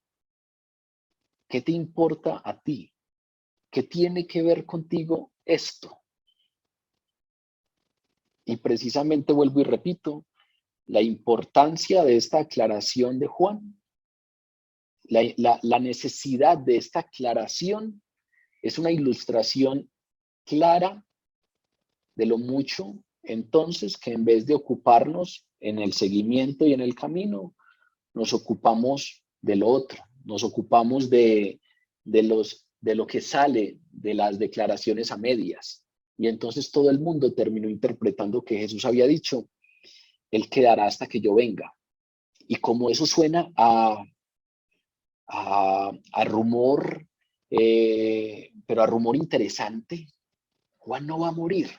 ¿Qué te importa a ti? ¿Qué tiene que ver contigo esto? Y precisamente vuelvo y repito, la importancia de esta aclaración de Juan, la necesidad de esta aclaración es una ilustración clara de lo mucho, entonces, que en vez de ocuparnos en el seguimiento y en el camino, nos ocupamos de lo otro, nos ocupamos de lo que sale de las declaraciones a medias. Y entonces todo el mundo terminó interpretando que Jesús había dicho, Él quedará hasta que yo venga. Y como eso suena a rumor, pero a rumor interesante, Juan no va a morir.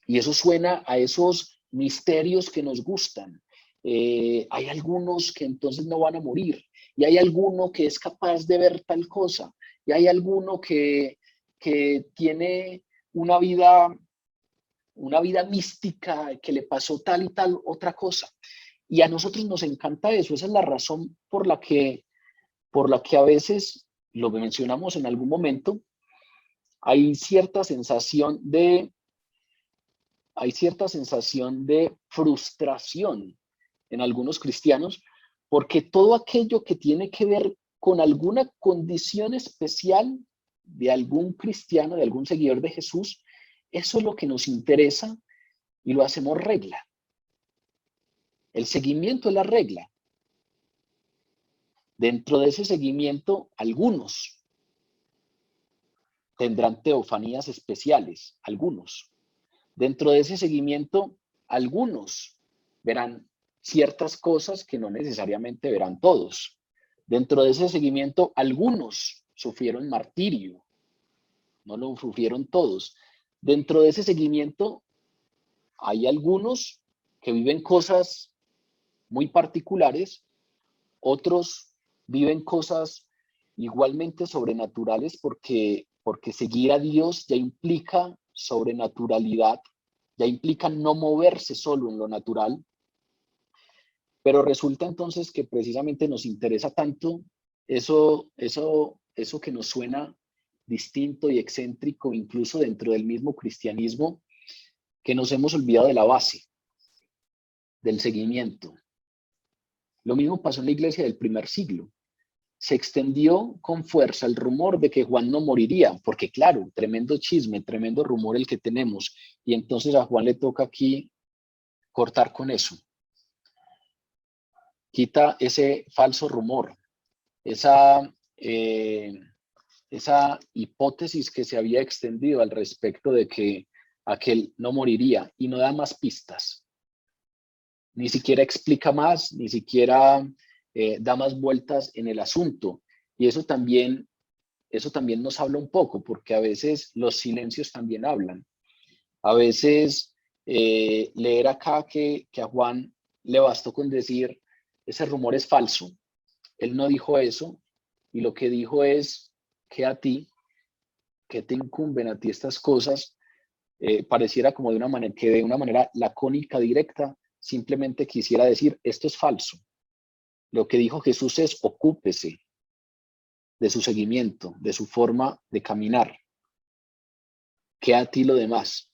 Y eso suena a esos misterios que nos gustan. Hay algunos que entonces no van a morir, y hay alguno que es capaz de ver tal cosa, y hay alguno que tiene una vida, una vida mística, que le pasó tal y tal otra cosa. Y a nosotros nos encanta eso. Esa es la razón por la que a veces, lo que mencionamos en algún momento, hay cierta sensación de frustración en algunos cristianos, porque todo aquello que tiene que ver con alguna condición especial de algún cristiano, de algún seguidor de Jesús, eso es lo que nos interesa y lo hacemos regla. El seguimiento es la regla. Dentro de ese seguimiento, algunos tendrán teofanías especiales, algunos. Dentro de ese seguimiento, algunos verán ciertas cosas que no necesariamente verán todos. Dentro de ese seguimiento, algunos sufrieron martirio, no lo sufrieron todos. Dentro de ese seguimiento, hay algunos que viven cosas muy particulares, otros viven cosas igualmente sobrenaturales porque seguir a Dios ya implica sobrenaturalidad, ya implica no moverse solo en lo natural, pero resulta entonces que precisamente nos interesa tanto eso que nos suena distinto y excéntrico, incluso dentro del mismo cristianismo, que nos hemos olvidado de la base, del seguimiento. Lo mismo pasó en la iglesia del primer siglo. Se extendió con fuerza el rumor de que Juan no moriría, porque claro, tremendo chisme, tremendo rumor el que tenemos, y entonces a Juan le toca aquí cortar con eso. Quita ese falso rumor, esa, esa hipótesis que se había extendido al respecto de que aquel no moriría, y no da más pistas. Ni siquiera explica más, ni siquiera da más vueltas en el asunto. Y eso también nos habla un poco, porque a veces los silencios también hablan. A veces leer acá que a Juan le bastó con decir, ese rumor es falso, él no dijo eso, y lo que dijo es que a ti, que te incumben a ti estas cosas, pareciera como de una manera lacónica, directa, simplemente quisiera decir, esto es falso. Lo que dijo Jesús es, ocúpese de su seguimiento, de su forma de caminar. Que a ti lo demás.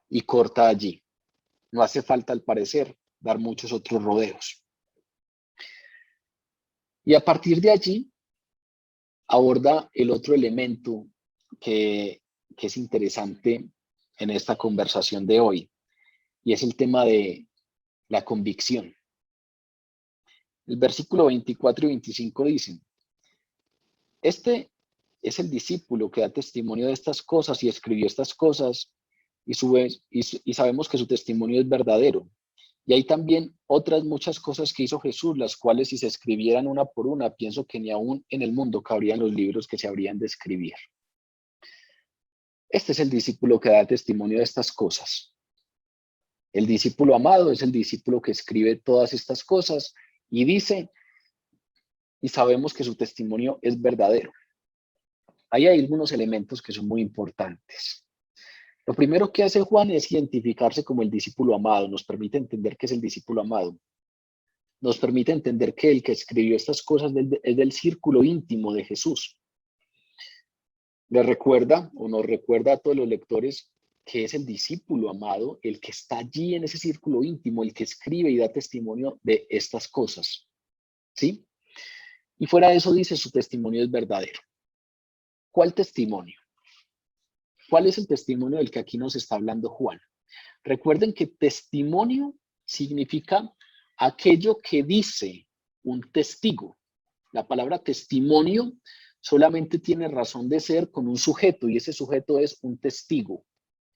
Y corta allí. No hace falta, al parecer, dar muchos otros rodeos. Y a partir de allí aborda el otro elemento que es interesante en esta conversación de hoy, y es el tema de la convicción. El versículo 24 y 25 dicen: este es el discípulo que da testimonio de estas cosas y escribió estas cosas, y sabemos que su testimonio es verdadero. Y hay también otras muchas cosas que hizo Jesús, las cuales, si se escribieran una por una, pienso que ni aún en el mundo cabrían los libros que se habrían de escribir. Este es el discípulo que da testimonio de estas cosas. El discípulo amado es el discípulo que escribe todas estas cosas y dice, y sabemos que su testimonio es verdadero. Ahí hay algunos elementos que son muy importantes. Lo primero que hace Juan es identificarse como el discípulo amado. Nos permite entender que es el discípulo amado. Nos permite entender que el que escribió estas cosas es del círculo íntimo de Jesús. Le recuerda o nos recuerda a todos los lectores que es el discípulo amado, el que está allí en ese círculo íntimo, el que escribe y da testimonio de estas cosas. ¿Sí? Y fuera de eso dice, su testimonio es verdadero. ¿Cuál testimonio? ¿Cuál es el testimonio del que aquí nos está hablando Juan? Recuerden que testimonio significa aquello que dice un testigo. La palabra testimonio solamente tiene razón de ser con un sujeto, y ese sujeto es un testigo.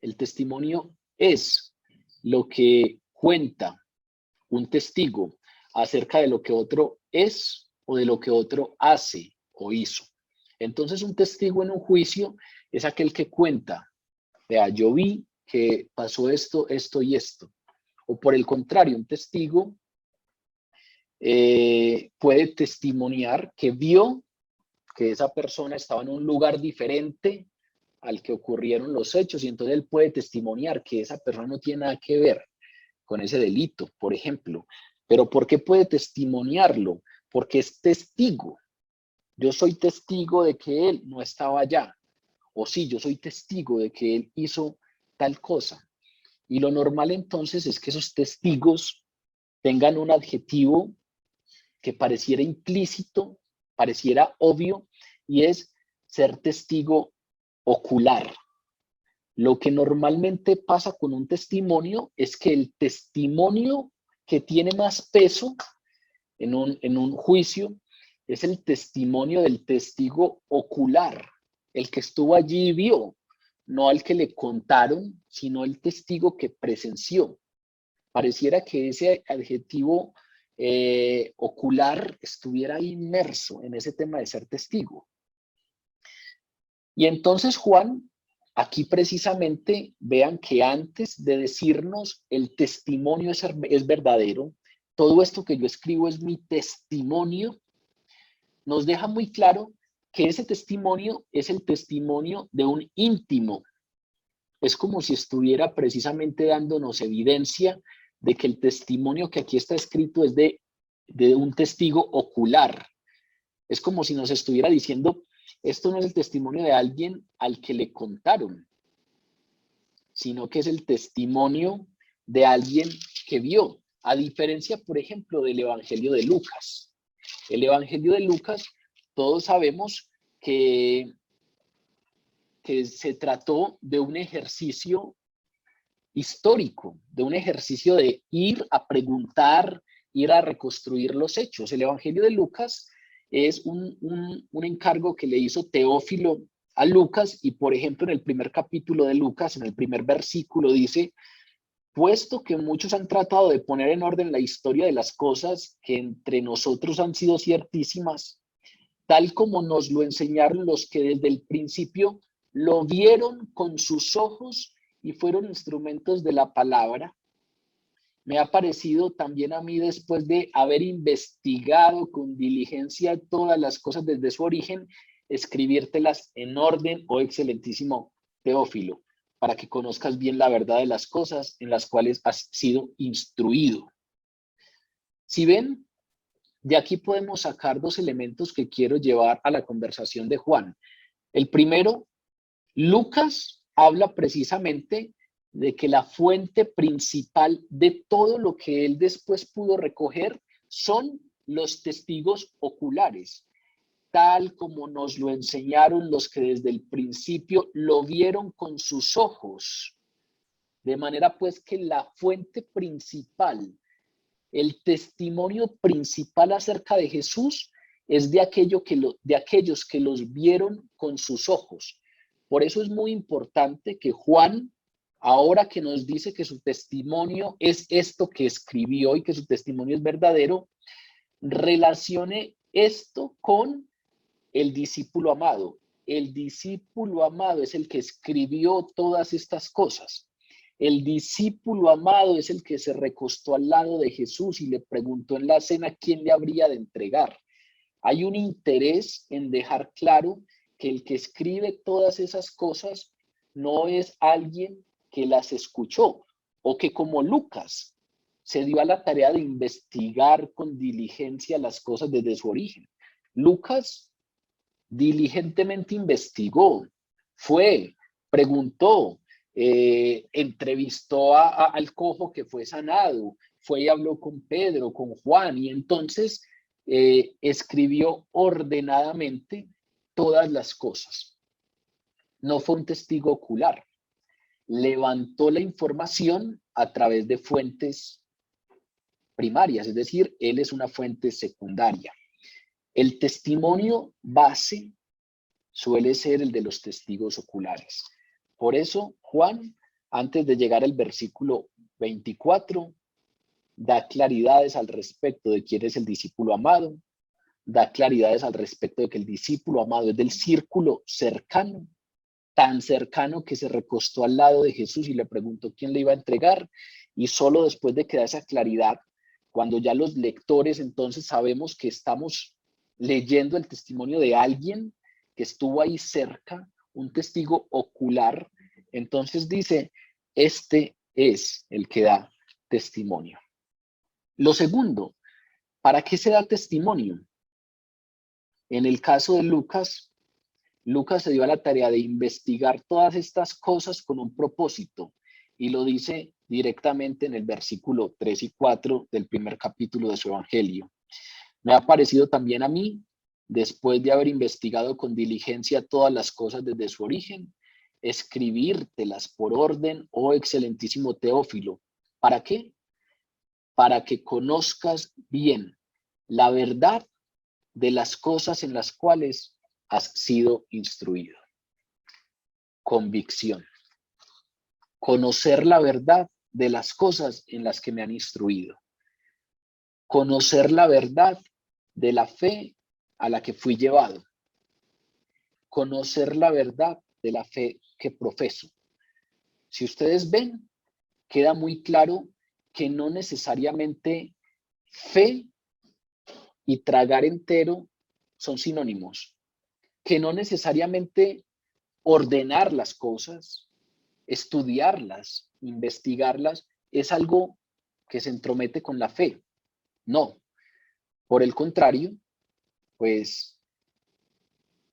El testimonio es lo que cuenta un testigo acerca de lo que otro es o de lo que otro hace o hizo. Entonces, un testigo en un juicio es aquel que cuenta, vea, yo vi que pasó esto, esto y esto. O por el contrario, un testigo puede testimoniar que vio que esa persona estaba en un lugar diferente al que ocurrieron los hechos, y entonces él puede testimoniar que esa persona no tiene nada que ver con ese delito, por ejemplo. ¿Pero por qué puede testimoniarlo? Porque es testigo. Yo soy testigo de que él no estaba allá. O sí, yo soy testigo de que él hizo tal cosa. Y lo normal entonces es que esos testigos tengan un adjetivo que pareciera implícito, pareciera obvio, y es ser testigo ocular. Lo que normalmente pasa con un testimonio es que el testimonio que tiene más peso en un juicio es el testimonio del testigo ocular, el que estuvo allí y vio, no al que le contaron, sino el testigo que presenció. Pareciera que ese adjetivo ocular estuviera inmerso en ese tema de ser testigo. Y entonces Juan, aquí precisamente, vean que antes de decirnos el testimonio es verdadero, todo esto que yo escribo es mi testimonio, nos deja muy claro que ese testimonio es el testimonio de un íntimo. Es como si estuviera precisamente dándonos evidencia de que el testimonio que aquí está escrito es de un testigo ocular. Es como si nos estuviera diciendo, esto no es el testimonio de alguien al que le contaron, sino que es el testimonio de alguien que vio. A diferencia, por ejemplo, del Evangelio de Lucas. El Evangelio de Lucas, todos sabemos que se trató de un ejercicio histórico, de un ejercicio de ir a preguntar, ir a reconstruir los hechos. El Evangelio de Lucas es un encargo que le hizo Teófilo a Lucas, y por ejemplo en el primer capítulo de Lucas, en el primer versículo dice, puesto que muchos han tratado de poner en orden la historia de las cosas que entre nosotros han sido ciertísimas, tal como nos lo enseñaron los que desde el principio lo vieron con sus ojos y fueron instrumentos de la palabra, me ha parecido también a mí, después de haber investigado con diligencia todas las cosas desde su origen, escribírtelas en orden, oh excelentísimo Teófilo, para que conozcas bien la verdad de las cosas en las cuales has sido instruido. Si ven, de aquí podemos sacar dos elementos que quiero llevar a la conversación de Juan. El primero, Lucas habla precisamente de que la fuente principal de todo lo que él después pudo recoger son los testigos oculares, tal como nos lo enseñaron los que desde el principio lo vieron con sus ojos. De manera pues que la fuente principal, el testimonio principal acerca de Jesús es de aquellos que los vieron con sus ojos. Por eso es muy importante que Juan, ahora que nos dice que su testimonio es esto que escribió y que su testimonio es verdadero, relacione esto con el discípulo amado. El discípulo amado es el que escribió todas estas cosas. El discípulo amado es el que se recostó al lado de Jesús y le preguntó en la cena quién le habría de entregar. Hay un interés en dejar claro que el que escribe todas esas cosas no es alguien que las escuchó o que como Lucas se dio a la tarea de investigar con diligencia las cosas desde su origen. Lucas diligentemente investigó, fue, preguntó, entrevistó al cojo que fue sanado, fue y habló con Pedro, con Juan, y entonces escribió ordenadamente todas las cosas. No fue un testigo ocular, levantó la información a través de fuentes primarias, es decir, él es una fuente secundaria. El testimonio base suele ser el de los testigos oculares. Por eso, Juan, antes de llegar al versículo 24, da claridades al respecto de quién es el discípulo amado, da claridades al respecto de que el discípulo amado es del círculo cercano, tan cercano que se recostó al lado de Jesús y le preguntó quién le iba a entregar, y solo después de que da esa claridad, cuando ya los lectores entonces sabemos que estamos leyendo el testimonio de alguien que estuvo ahí cerca, un testigo ocular, entonces dice, este es el que da testimonio. Lo segundo, ¿para qué se da testimonio? En el caso de Lucas, Lucas se dio a la tarea de investigar todas estas cosas con un propósito y lo dice directamente en el versículo 3 y 4 del primer capítulo de su evangelio. Me ha parecido también a mí, después de haber investigado con diligencia todas las cosas desde su origen, escribírtelas por orden, oh excelentísimo Teófilo. ¿Para qué? Para que conozcas bien la verdad de las cosas en las cuales has sido instruido. Convicción. Conocer la verdad de las cosas en las que me han instruido. Conocer la verdad de la fe a la que fui llevado. Conocer la verdad de la fe que profeso. Si ustedes ven, queda muy claro que no necesariamente fe y tragar entero son sinónimos, que no necesariamente ordenar las cosas, estudiarlas, investigarlas, es algo que se entromete con la fe. No, por el contrario, pues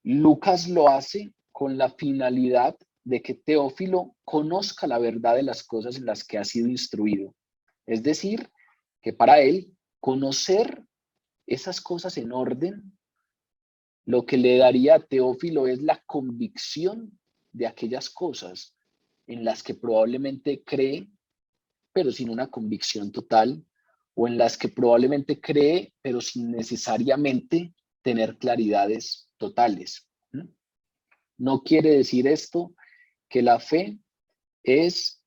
Lucas lo hace con la finalidad de que Teófilo conozca la verdad de las cosas en las que ha sido instruido. Es decir, que para él conocer esas cosas en orden, lo que le daría a Teófilo es la convicción de aquellas cosas en las que probablemente cree, pero sin una convicción total, o en las que probablemente cree, pero sin necesariamente tener claridades totales. No quiere decir esto que la fe es,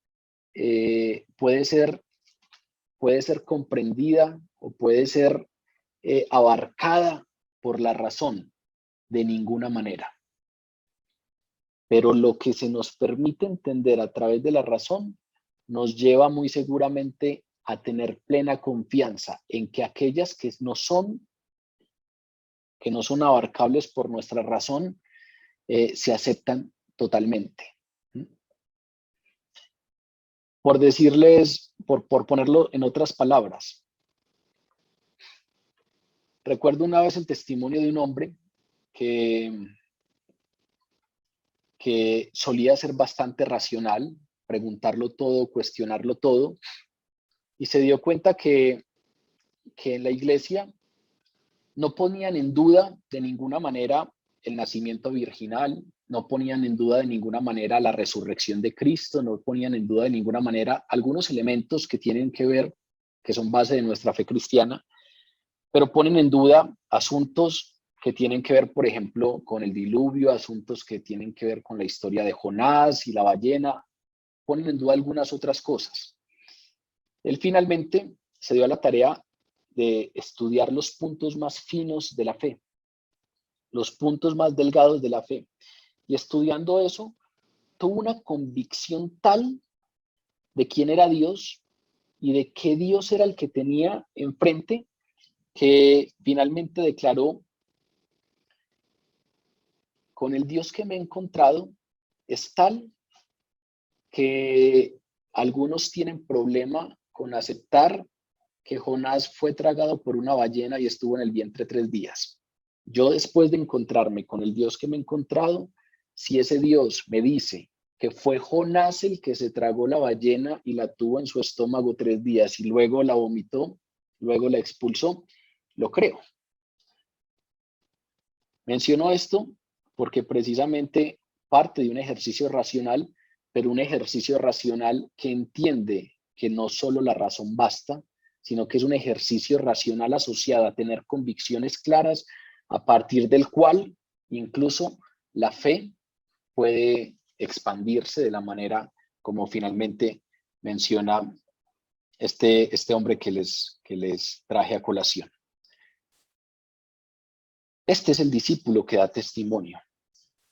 puede ser comprendida o puede ser abarcada por la razón, de ninguna manera. Pero lo que se nos permite entender a través de la razón nos lleva muy seguramente a tener plena confianza en que aquellas que no son abarcables por nuestra razón, se aceptan totalmente. Por decirles, por ponerlo en otras palabras, recuerdo una vez el testimonio de un hombre que solía ser bastante racional, preguntarlo todo, cuestionarlo todo, y se dio cuenta que en la iglesia no ponían en duda de ninguna manera el nacimiento virginal, no ponían en duda de ninguna manera la resurrección de Cristo, no ponían en duda de ninguna manera algunos elementos que tienen que ver, que son base de nuestra fe cristiana, pero ponen en duda asuntos que tienen que ver, por ejemplo, con el diluvio, asuntos que tienen que ver con la historia de Jonás y la ballena, ponen en duda algunas otras cosas. Él finalmente se dio a la tarea de estudiar los puntos más finos de la fe, los puntos más delgados de la fe. Y estudiando eso, tuvo una convicción tal de quién era Dios y de qué Dios era el que tenía enfrente, que finalmente declaró: con el Dios que me he encontrado es tal que algunos tienen problema con aceptar que Jonás fue tragado por una ballena y estuvo en el vientre 3 días. Yo, después de encontrarme con el Dios que me he encontrado, si ese Dios me dice que fue Jonás el que se tragó la ballena y la tuvo en su estómago 3 días y luego la vomitó, luego la expulsó, lo creo. Menciono esto porque precisamente parte de un ejercicio racional, pero un ejercicio racional que entiende que no solo la razón basta, sino que es un ejercicio racional asociado a tener convicciones claras, a partir del cual incluso la fe puede expandirse de la manera como finalmente menciona este hombre que les traje a colación. Este es el discípulo que da testimonio.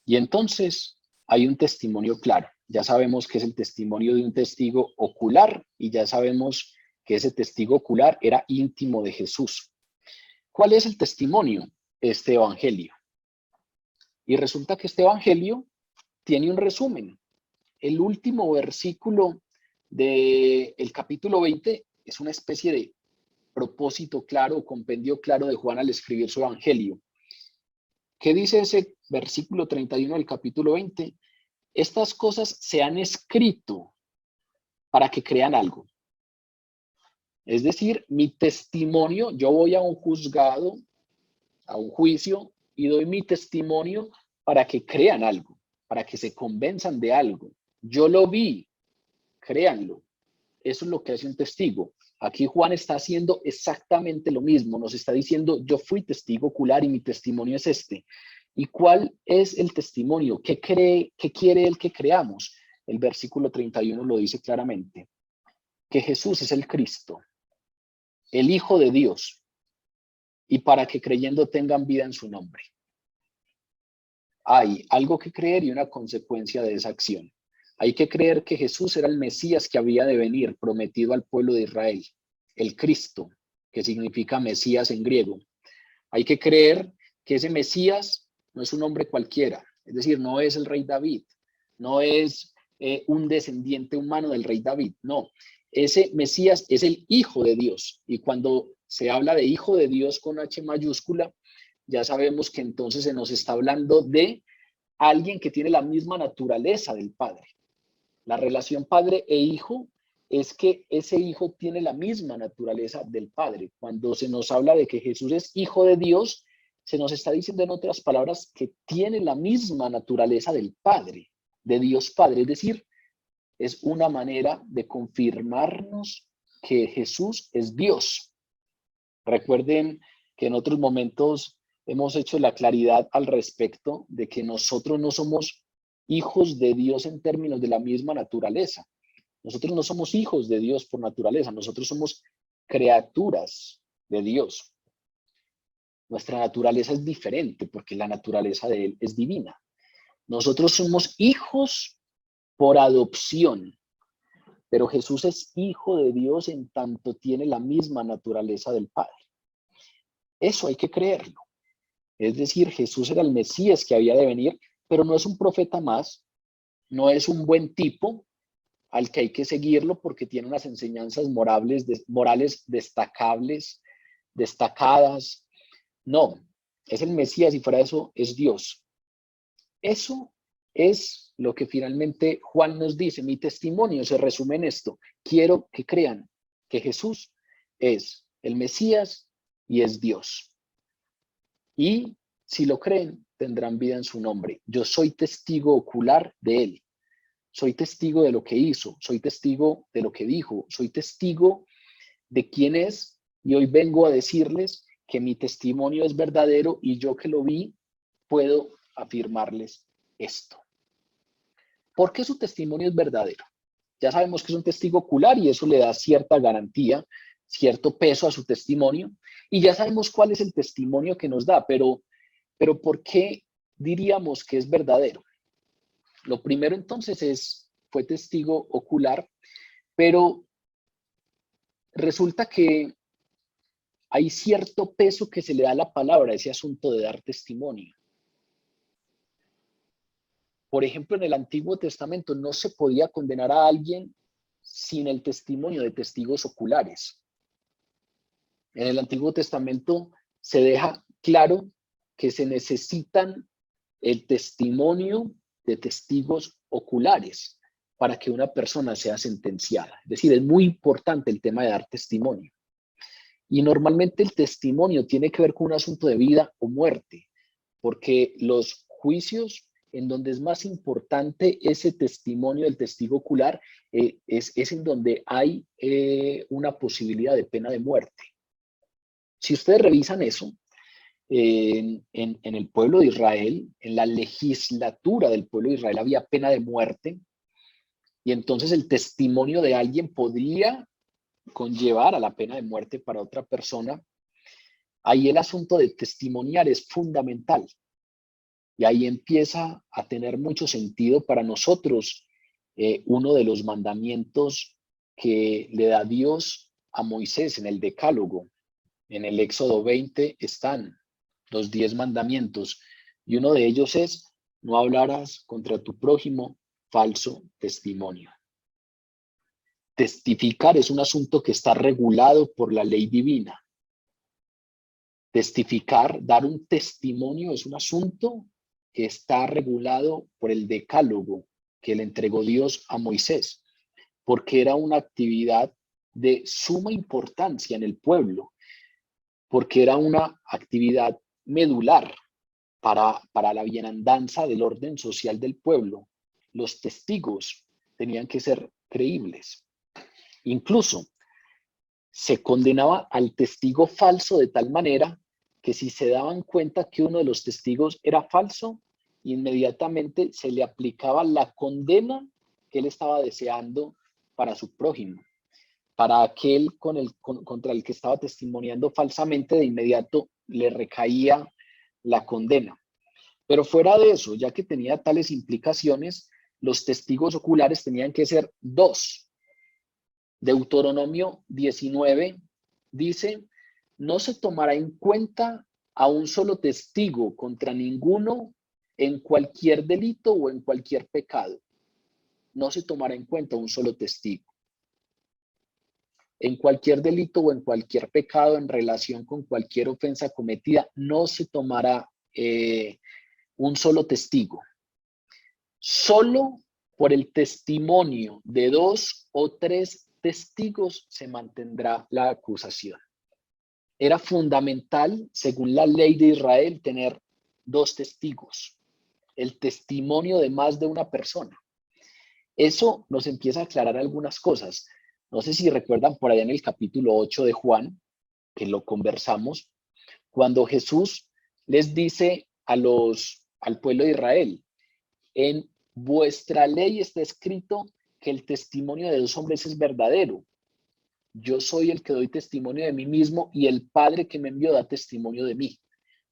Y entonces hay un testimonio claro. Ya sabemos que es el testimonio de un testigo ocular y ya sabemos que ese testigo ocular era íntimo de Jesús. ¿Cuál es el testimonio? Este evangelio. Y resulta que este evangelio tiene un resumen. El último versículo del capítulo 20 es una especie de propósito claro, compendio claro de Juan al escribir su evangelio. ¿Qué dice ese versículo 31 del capítulo 20? Estas cosas se han escrito para que crean algo. Es decir, mi testimonio, yo voy a un juzgado, a un juicio, y doy mi testimonio para que crean algo, para que se convenzan de algo. Yo lo vi, créanlo. Eso es lo que hace un testigo. Aquí Juan está haciendo exactamente lo mismo. Nos está diciendo: yo fui testigo ocular y mi testimonio es este. ¿Y cuál es el testimonio? ¿Qué quiere él que creamos? El versículo 31 lo dice claramente: que Jesús es el Cristo, el Hijo de Dios, y para que creyendo tengan vida en su nombre. Hay algo que creer y una consecuencia de esa acción. Hay que creer que Jesús era el Mesías que había de venir, prometido al pueblo de Israel, el Cristo, que significa Mesías en griego. Hay que creer que ese Mesías no es un hombre cualquiera, es decir, no es el rey David, no es un descendiente humano del rey David, no. Ese Mesías es el Hijo de Dios, y cuando se habla de Hijo de Dios con H mayúscula, ya sabemos que entonces se nos está hablando de alguien que tiene la misma naturaleza del Padre. La relación padre e hijo es que ese hijo tiene la misma naturaleza del Padre. Cuando se nos habla de que Jesús es Hijo de Dios, se nos está diciendo en otras palabras que tiene la misma naturaleza del Padre, de Dios Padre. Es decir, es una manera de confirmarnos que Jesús es Dios. Recuerden que en otros momentos hemos hecho la claridad al respecto de que nosotros no somos hijos de Dios en términos de la misma naturaleza. Nosotros no somos hijos de Dios por naturaleza, nosotros somos criaturas de Dios. Nuestra naturaleza es diferente porque la naturaleza de Él es divina. Nosotros somos hijos por adopción, pero Jesús es hijo de Dios en tanto tiene la misma naturaleza del Padre. Eso hay que creerlo. Es decir, Jesús era el Mesías que había de venir, pero no es un profeta más, no es un buen tipo al que hay que seguirlo porque tiene unas enseñanzas morales destacadas. No, es el Mesías y fuera de eso es Dios. Eso es lo que finalmente Juan nos dice. Mi testimonio se resume en esto. Quiero que crean que Jesús es el Mesías y es Dios. y si lo creen, tendrán vida en su nombre. Yo soy testigo ocular de él. Soy testigo de lo que hizo, soy testigo de lo que dijo, soy testigo de quién es, y hoy vengo a decirles que mi testimonio es verdadero y yo que lo vi puedo afirmarles esto. ¿Por qué su testimonio es verdadero? Ya sabemos que es un testigo ocular y eso le da cierta garantía, cierto peso a su testimonio, y ya sabemos cuál es el testimonio que nos da, pero ¿por qué diríamos que es verdadero? Lo primero entonces fue testigo ocular, pero resulta que hay cierto peso que se le da a la palabra, ese asunto de dar testimonio. Por ejemplo, en el Antiguo Testamento no se podía condenar a alguien sin el testimonio de testigos oculares. En el Antiguo Testamento se deja claro que se necesitan el testimonio de testigos oculares para que una persona sea sentenciada. Es decir, es muy importante el tema de dar testimonio. Y normalmente el testimonio tiene que ver con un asunto de vida o muerte, porque los juicios en donde es más importante ese testimonio del testigo ocular es en donde hay una posibilidad de pena de muerte. Si ustedes revisan eso, en el pueblo de Israel, en la legislatura del pueblo de Israel había pena de muerte, y entonces el testimonio de alguien podría conllevar a la pena de muerte para otra persona. Ahí el asunto de testimoniar es fundamental. Y ahí empieza a tener mucho sentido para nosotros uno de los mandamientos que le da Dios a Moisés en el Decálogo. En el Éxodo 20 están los 10 mandamientos y uno de ellos es: no hablarás contra tu prójimo falso testimonio. Testificar es un asunto que está regulado por la ley divina. Testificar, dar un testimonio, es un asunto que está regulado por el Decálogo que le entregó Dios a Moisés, porque era una actividad de suma importancia en el pueblo, porque era una actividad medular para la bienandanza del orden social del pueblo. Los testigos tenían que ser creíbles. Incluso se condenaba al testigo falso de tal manera que si se daban cuenta que uno de los testigos era falso, inmediatamente se le aplicaba la condena que él estaba deseando para su prójimo. Para aquel contra el que estaba testimoniando falsamente, de inmediato le recaía la condena. Pero fuera de eso, ya que tenía tales implicaciones, los testigos oculares tenían que ser 2. Deuteronomio 19 dice: no se tomará en cuenta a un solo testigo contra ninguno en cualquier delito o en cualquier pecado. No se tomará en cuenta un solo testigo. En cualquier delito o en cualquier pecado en relación con cualquier ofensa cometida, no se tomará un solo testigo. Solo por el testimonio de 2 o 3 testigos se mantendrá la acusación. Era fundamental, según la ley de Israel, tener 2 testigos, el testimonio de más de una persona. Eso nos empieza a aclarar algunas cosas. No sé si recuerdan por allá en el capítulo 8 de Juan, que lo conversamos, cuando Jesús les dice al pueblo de Israel: en vuestra ley está escrito que el testimonio de 2 hombres es verdadero. Yo soy el que doy testimonio de mí mismo y el Padre que me envió da testimonio de mí.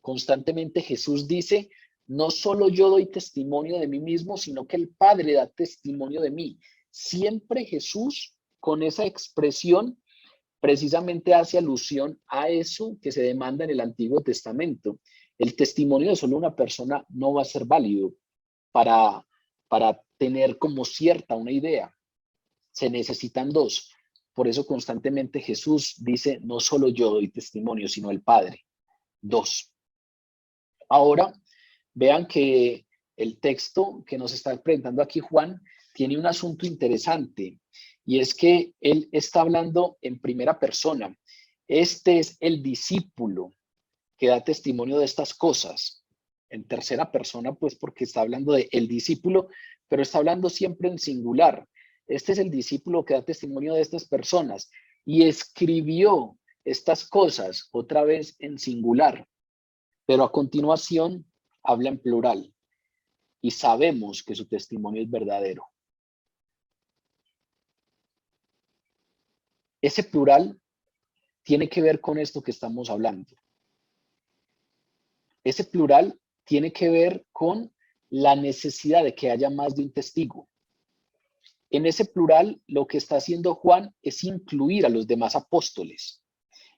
Constantemente Jesús dice: no solo yo doy testimonio de mí mismo, sino que el Padre da testimonio de mí. Siempre Jesús, con esa expresión, precisamente hace alusión a eso que se demanda en el Antiguo Testamento. El testimonio de solo una persona no va a ser válido para tener como cierta una idea. Se necesitan 2. Por eso constantemente Jesús dice: no solo yo doy testimonio, sino el Padre. 2. Ahora, vean que el texto que nos está presentando aquí Juan tiene un asunto interesante, y es que él está hablando en primera persona. Este es el discípulo que da testimonio de estas cosas. En tercera persona, pues porque está hablando de el discípulo, pero está hablando siempre en singular. Este es el discípulo que da testimonio de estas personas y escribió estas cosas otra vez en singular, pero a continuación habla en plural y sabemos que su testimonio es verdadero. Ese plural tiene que ver con esto que estamos hablando. Ese plural tiene que ver con la necesidad de que haya más de un testigo. En ese plural, lo que está haciendo Juan es incluir a los demás apóstoles.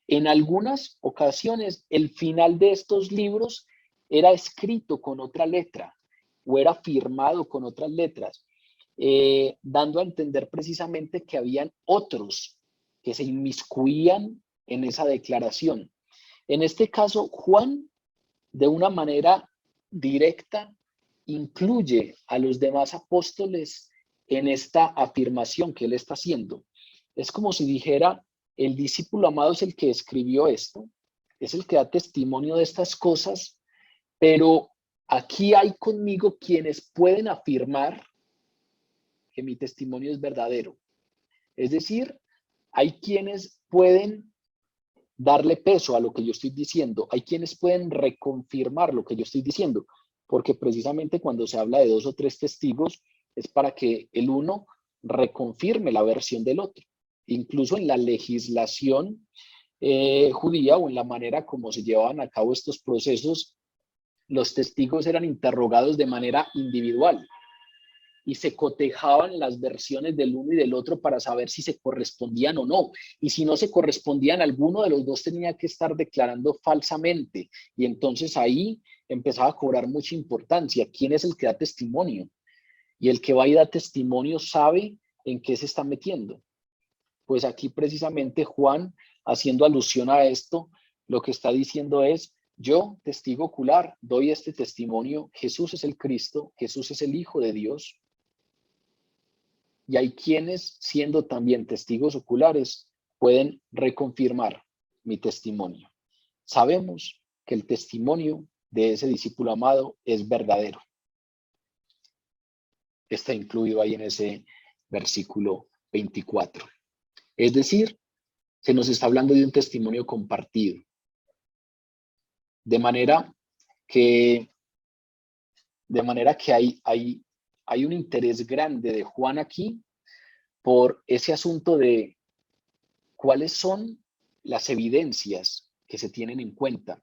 En algunas ocasiones, el final de estos libros era escrito con otra letra o era firmado con otras letras, dando a entender precisamente que habían otros que se inmiscuían en esa declaración. En este caso, Juan, de una manera directa, incluye a los demás apóstoles en esta afirmación que él está haciendo. Es como si dijera, el discípulo amado es el que escribió esto, es el que da testimonio de estas cosas, pero aquí hay conmigo quienes pueden afirmar que mi testimonio es verdadero. Es decir, hay quienes pueden darle peso a lo que yo estoy diciendo, hay quienes pueden reconfirmar lo que yo estoy diciendo, porque precisamente cuando se habla de 2 o 3 testigos es para que el uno reconfirme la versión del otro. Incluso en la legislación judía o en la manera como se llevaban a cabo estos procesos, los testigos eran interrogados de manera individual y se cotejaban las versiones del uno y del otro para saber si se correspondían o no. Y si no se correspondían, alguno de los dos tenía que estar declarando falsamente. Y entonces ahí empezaba a cobrar mucha importancia. ¿Quién es el que da testimonio? Y el que va y da testimonio sabe en qué se está metiendo. Pues aquí precisamente Juan, haciendo alusión a esto, lo que está diciendo es, yo, testigo ocular, doy este testimonio, Jesús es el Cristo, Jesús es el Hijo de Dios. Y hay quienes, siendo también testigos oculares, pueden reconfirmar mi testimonio. Sabemos que el testimonio de ese discípulo amado es verdadero. Está incluido ahí en ese versículo 24. Es decir, se nos está hablando de un testimonio compartido. De manera que hay un interés grande de Juan aquí por ese asunto de cuáles son las evidencias que se tienen en cuenta,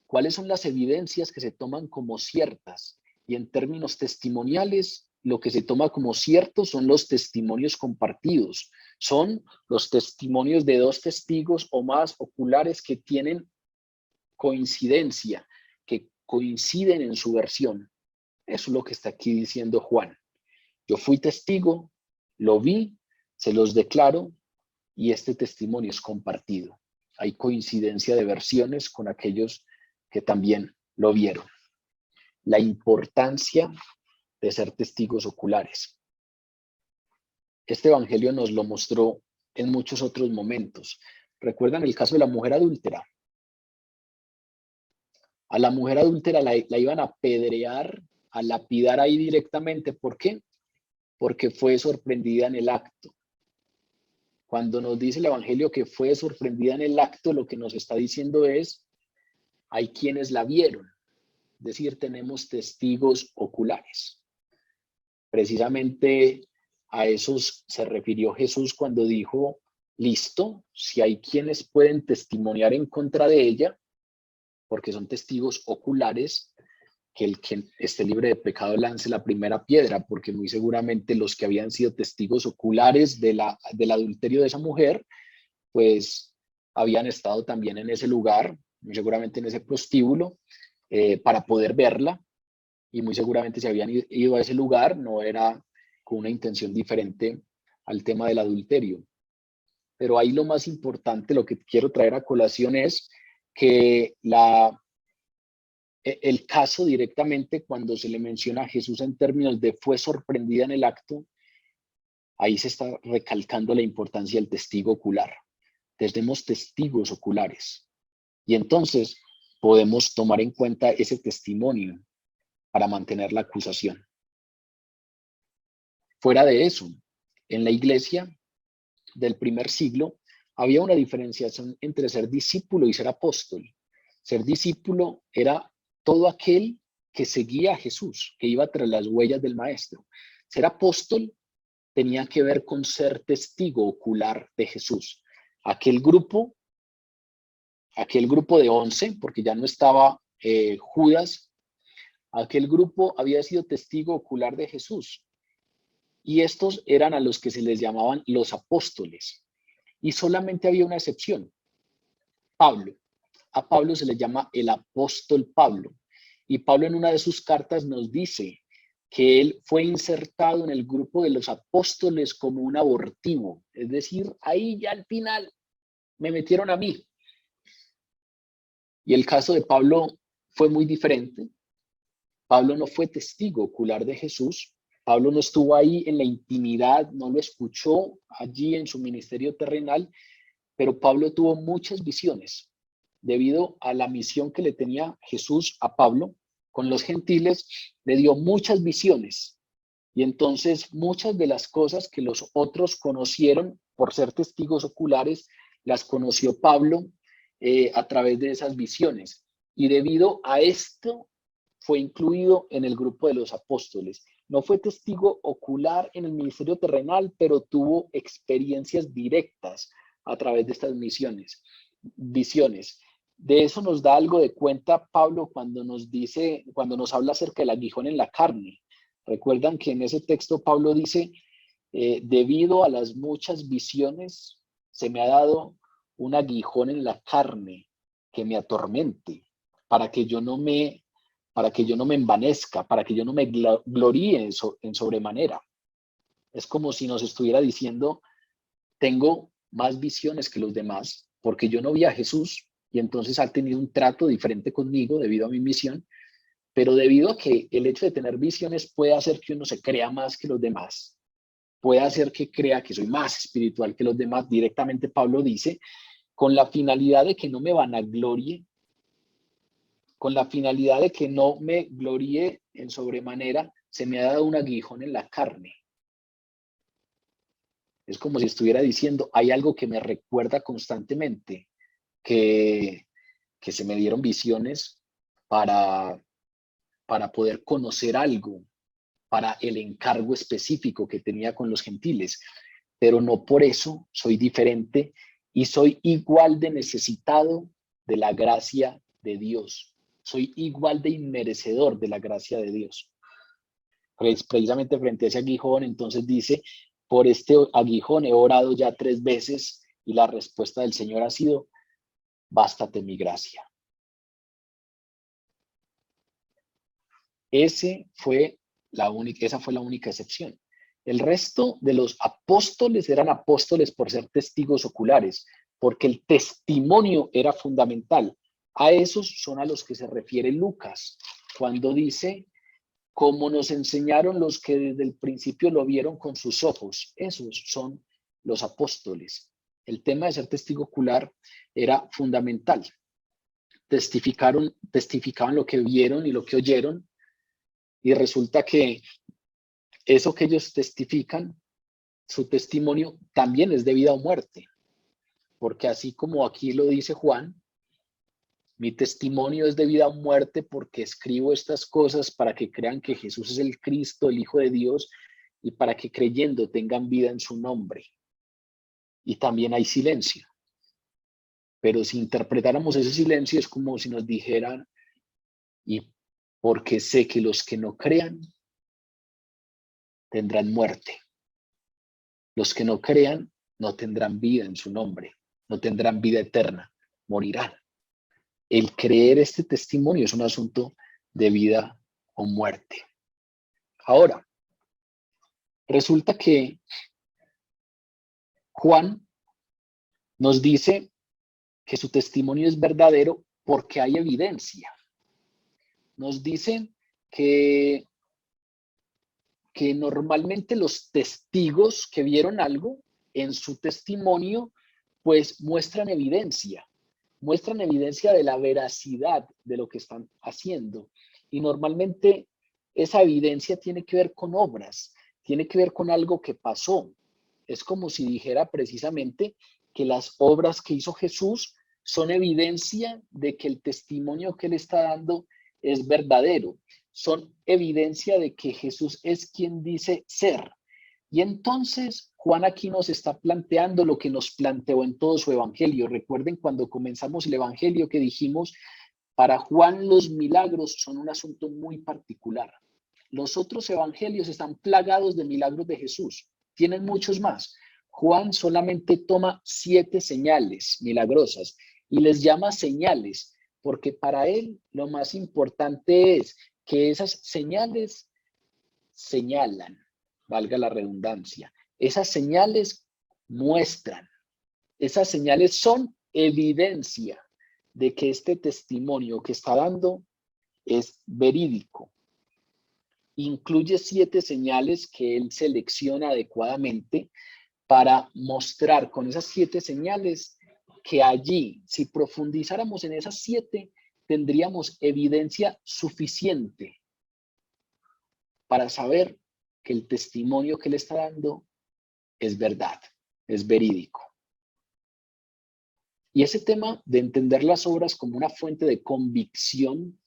cuáles son las evidencias que se toman como ciertas. Y en términos testimoniales, lo que se toma como cierto son los testimonios compartidos, son los testimonios de 2 testigos o más oculares que tienen coincidencia, que coinciden en su versión. Eso es lo que está aquí diciendo Juan. Yo fui testigo, lo vi, se los declaro y este testimonio es compartido. Hay coincidencia de versiones con aquellos que también lo vieron. La importancia de ser testigos oculares. Este evangelio nos lo mostró en muchos otros momentos. ¿Recuerdan el caso de la mujer adúltera? A la mujer adúltera la iban a apedrear, a lapidar ahí directamente. ¿Por qué? Porque fue sorprendida en el acto. Cuando nos dice el evangelio que fue sorprendida en el acto, lo que nos está diciendo es, hay quienes la vieron. Es decir, tenemos testigos oculares. Precisamente a esos se refirió Jesús cuando dijo, listo, si hay quienes pueden testimoniar en contra de ella, porque son testigos oculares, que el que esté libre de pecado lance la primera piedra, porque muy seguramente los que habían sido testigos oculares del adulterio de esa mujer, pues habían estado también en ese lugar, muy seguramente en ese prostíbulo, para poder verla, y muy seguramente si habían ido a ese lugar no era con una intención diferente al tema del adulterio. Pero ahí lo más importante, lo que quiero traer a colación es que el caso directamente cuando se le menciona a Jesús en términos de fue sorprendida en el acto, ahí se está recalcando la importancia del testigo ocular. Tenemos testigos oculares. Y entonces podemos tomar en cuenta ese testimonio para mantener la acusación. Fuera de eso, en la iglesia del primer siglo había una diferenciación entre ser discípulo y ser apóstol. Ser discípulo era todo aquel que seguía a Jesús, que iba tras las huellas del maestro. Ser apóstol tenía que ver con ser testigo ocular de Jesús. Aquel grupo de 11, porque ya no estaba Judas, aquel grupo había sido testigo ocular de Jesús. Y estos eran a los que se les llamaban los apóstoles. Y solamente había una excepción, Pablo. A Pablo se le llama el apóstol Pablo. Y Pablo en una de sus cartas nos dice que él fue insertado en el grupo de los apóstoles como un abortivo. Es decir, ahí ya al final me metieron a mí. Y el caso de Pablo fue muy diferente. Pablo no fue testigo ocular de Jesús. Pablo no estuvo ahí en la intimidad, no lo escuchó allí en su ministerio terrenal, pero Pablo tuvo muchas visiones debido a la misión que le tenía Jesús a Pablo con los gentiles. Le dio muchas visiones y entonces muchas de las cosas que los otros conocieron por ser testigos oculares las conoció Pablo a través de esas visiones, y debido a esto fue incluido en el grupo de los apóstoles. No fue testigo ocular en el ministerio terrenal, pero tuvo experiencias directas a través de estas visiones. De eso nos da algo de cuenta Pablo cuando nos habla acerca del aguijón en la carne. Recuerdan que en ese texto Pablo dice, debido a las muchas visiones, se me ha dado un aguijón en la carne que me atormente, para que yo no me envanezca, para que yo no me gloríe en sobremanera. Es como si nos estuviera diciendo, tengo más visiones que los demás, porque yo no vi a Jesús y entonces ha tenido un trato diferente conmigo debido a mi misión, pero debido a que el hecho de tener visiones puede hacer que uno se crea más que los demás, puede hacer que crea que soy más espiritual que los demás. Directamente Pablo dice, con la finalidad de que no me vanaglorie, con la finalidad de que no me gloríe en sobremanera, se me ha dado un aguijón en la carne. Es como si estuviera diciendo, hay algo que me recuerda constantemente que se me dieron visiones para poder conocer algo, para el encargo específico que tenía con los gentiles, pero no por eso soy diferente y soy igual de necesitado de la gracia de Dios. Soy igual de inmerecedor de la gracia de Dios. Precisamente frente a ese aguijón, entonces dice, por este aguijón he orado ya 3 veces y la respuesta del Señor ha sido, bástate mi gracia. Esa fue la única excepción. El resto de los apóstoles eran apóstoles por ser testigos oculares, porque el testimonio era fundamental. A esos son a los que se refiere Lucas, cuando dice, como nos enseñaron los que desde el principio lo vieron con sus ojos. Esos son los apóstoles. El tema de ser testigo ocular era fundamental. Testificaban lo que vieron y lo que oyeron, y resulta que eso que ellos testifican, su testimonio, también es de vida o muerte. Porque así como aquí lo dice Juan, mi testimonio es de vida o muerte porque escribo estas cosas para que crean que Jesús es el Cristo, el Hijo de Dios, y para que creyendo tengan vida en su nombre. Y también hay silencio. Pero si interpretáramos ese silencio es como si nos dijeran, y porque sé que los que no crean tendrán muerte. Los que no crean no tendrán vida en su nombre, no tendrán vida eterna, morirán. El creer este testimonio es un asunto de vida o muerte. Ahora, resulta que Juan nos dice que su testimonio es verdadero porque hay evidencia. Nos dicen que normalmente los testigos que vieron algo en su testimonio, pues muestran evidencia. muestran evidencia de la veracidad de lo que están haciendo. Y normalmente esa evidencia tiene que ver con obras, tiene que ver con algo que pasó. Es como si dijera precisamente que las obras que hizo Jesús son evidencia de que el testimonio que él está dando es verdadero. Son evidencia de que Jesús es quien dice ser. Y entonces Juan aquí nos está planteando lo que nos planteó en todo su evangelio. Recuerden cuando comenzamos el evangelio que dijimos, para Juan los milagros son un asunto muy particular. Los otros evangelios están plagados de milagros de Jesús. Tienen muchos más. Juan solamente toma 7 señales milagrosas y les llama señales, porque para él lo más importante es que esas señales señalan, valga la redundancia. Esas señales muestran, esas señales son evidencia de que este testimonio que está dando es verídico. Incluye 7 señales que él selecciona adecuadamente para mostrar con esas 7 señales que allí, si profundizáramos en esas 7, tendríamos evidencia suficiente para saber que el testimonio que él está dando es verdad, es verídico. Y ese tema de entender las obras como una fuente de convicción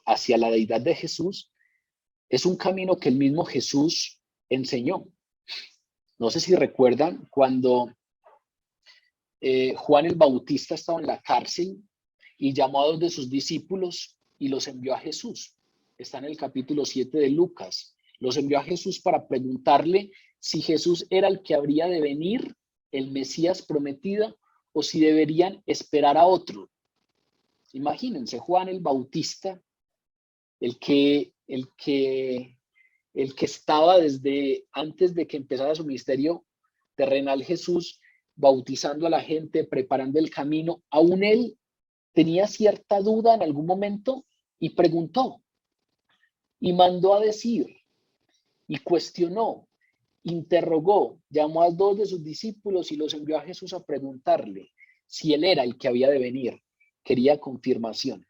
hacia la deidad de Jesús es un camino que el mismo Jesús enseñó. No sé si recuerdan cuando Juan el Bautista estaba en la cárcel y llamó a 2 de sus discípulos y los envió a Jesús. Está en el capítulo 7 de Lucas. Los envió a Jesús para preguntarle si Jesús era el que habría de venir, el Mesías prometido, o si deberían esperar a otro. Imagínense, Juan el Bautista, el que estaba desde antes de que empezara su ministerio terrenal, Jesús, bautizando a la gente, preparando el camino, aún él tenía cierta duda en algún momento y preguntó y mandó a decir y cuestionó, interrogó, llamó a 2 de sus discípulos y los envió a Jesús a preguntarle si él era el que había de venir. Quería confirmación.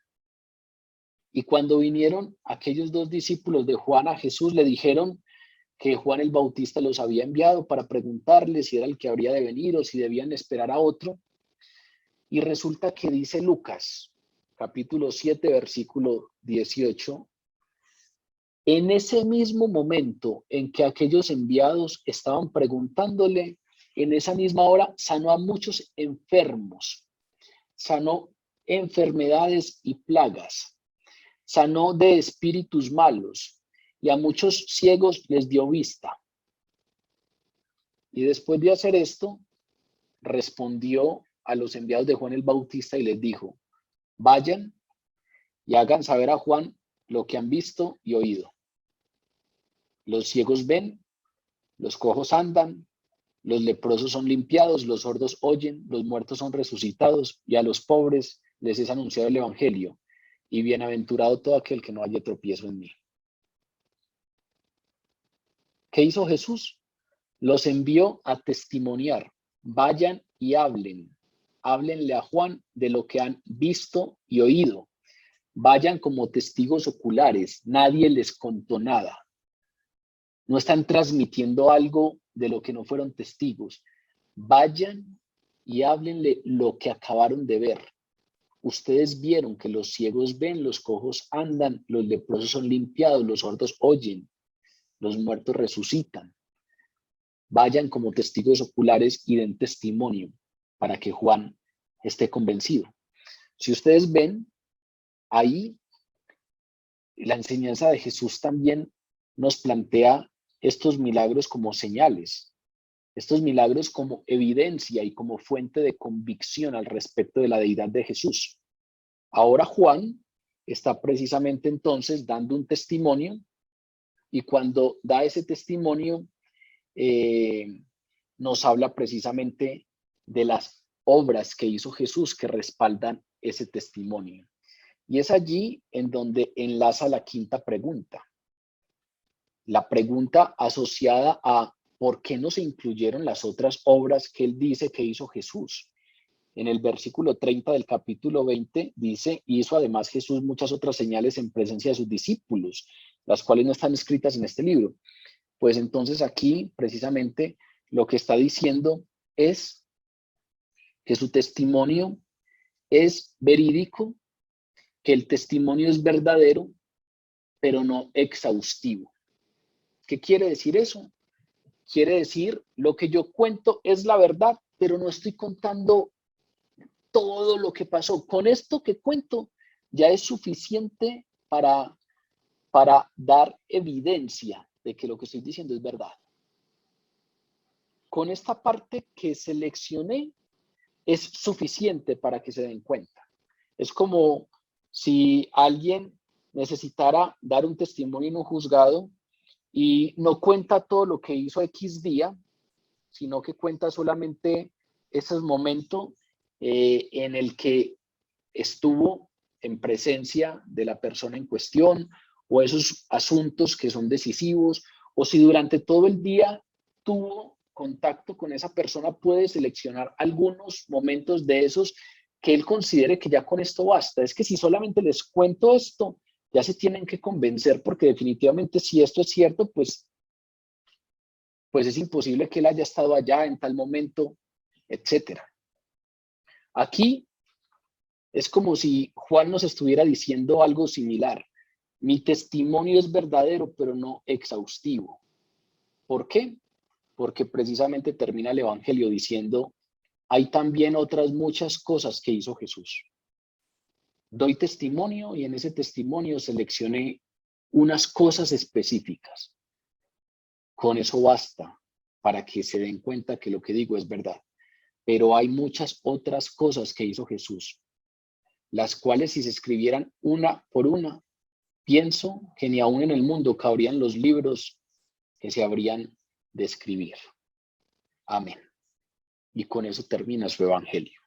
Y cuando vinieron aquellos 2 discípulos de Juan a Jesús, le dijeron que Juan el Bautista los había enviado para preguntarle si era el que habría de venir o si debían esperar a otro. Y resulta que dice Lucas, capítulo 7, versículo 18, en ese mismo momento en que aquellos enviados estaban preguntándole, en esa misma hora sanó a muchos enfermos, sanó enfermedades y plagas, sanó de espíritus malos y a muchos ciegos les dio vista. Y después de hacer esto, respondió a los enviados de Juan el Bautista y les dijo, vayan y hagan saber a Juan lo que han visto y oído. Los ciegos ven, los cojos andan, los leprosos son limpiados, los sordos oyen, los muertos son resucitados y a los pobres les es anunciado el evangelio. Y bienaventurado todo aquel que no haya tropiezo en mí. ¿Qué hizo Jesús? Los envió a testimoniar. Vayan y hablen. Háblenle a Juan de lo que han visto y oído. Vayan como testigos oculares. Nadie les contó nada. No están transmitiendo algo de lo que no fueron testigos. Vayan y háblenle lo que acabaron de ver. Ustedes vieron que los ciegos ven, los cojos andan, los leprosos son limpiados, los sordos oyen, los muertos resucitan. Vayan como testigos oculares y den testimonio para que Juan esté convencido. Si ustedes ven, ahí la enseñanza de Jesús también nos plantea estos milagros como señales, estos milagros como evidencia y como fuente de convicción al respecto de la deidad de Jesús. Ahora Juan está precisamente entonces dando un testimonio y cuando da ese testimonio nos habla precisamente de las obras que hizo Jesús que respaldan ese testimonio. Y es allí en donde enlaza la quinta pregunta. La pregunta asociada a ¿por qué no se incluyeron las otras obras que él dice que hizo Jesús? En el versículo 30 del capítulo 20 dice, hizo además Jesús muchas otras señales en presencia de sus discípulos, las cuales no están escritas en este libro. Pues entonces aquí precisamente lo que está diciendo es que su testimonio es verídico, que el testimonio es verdadero, pero no exhaustivo. ¿Qué quiere decir eso? Quiere decir, lo que yo cuento es la verdad, pero no estoy contando todo lo que pasó. Con esto que cuento ya es suficiente para dar evidencia de que lo que estoy diciendo es verdad. Con esta parte que seleccioné es suficiente para que se den cuenta. Es como si alguien necesitara dar un testimonio en un juzgado y no cuenta todo lo que hizo X día, sino que cuenta solamente ese momento en el que estuvo en presencia de la persona en cuestión, o esos asuntos que son decisivos, o si durante todo el día tuvo contacto con esa persona, puede seleccionar algunos momentos de esos que él considere que ya con esto basta. Es que si solamente les cuento esto, ya se tienen que convencer, porque definitivamente si esto es cierto, pues es imposible que él haya estado allá en tal momento, etcétera. Aquí es como si Juan nos estuviera diciendo algo similar. Mi testimonio es verdadero, pero no exhaustivo. ¿Por qué? Porque precisamente termina el Evangelio diciendo, hay también otras muchas cosas que hizo Jesús. Doy testimonio y en ese testimonio seleccioné unas cosas específicas. Con eso basta para que se den cuenta que lo que digo es verdad. Pero hay muchas otras cosas que hizo Jesús, las cuales si se escribieran una por una, pienso que ni aún en el mundo cabrían los libros que se habrían de escribir. Amén. Y con eso termina su evangelio.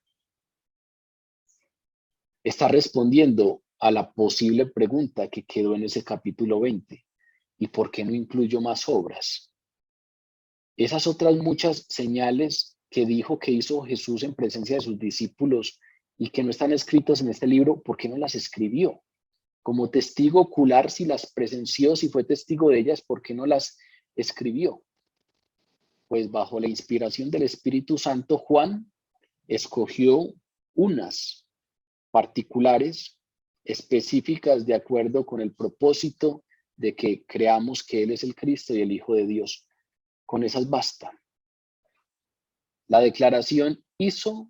Está respondiendo a la posible pregunta que quedó en ese capítulo 20. ¿Y por qué no incluyo más obras? Esas otras muchas señales que dijo que hizo Jesús en presencia de sus discípulos y que no están escritas en este libro, ¿por qué no las escribió? Como testigo ocular, si las presenció, si fue testigo de ellas, ¿por qué no las escribió? Pues bajo la inspiración del Espíritu Santo, Juan escogió unas particulares, específicas, de acuerdo con el propósito de que creamos que Él es el Cristo y el Hijo de Dios. Con esas basta. La declaración hizo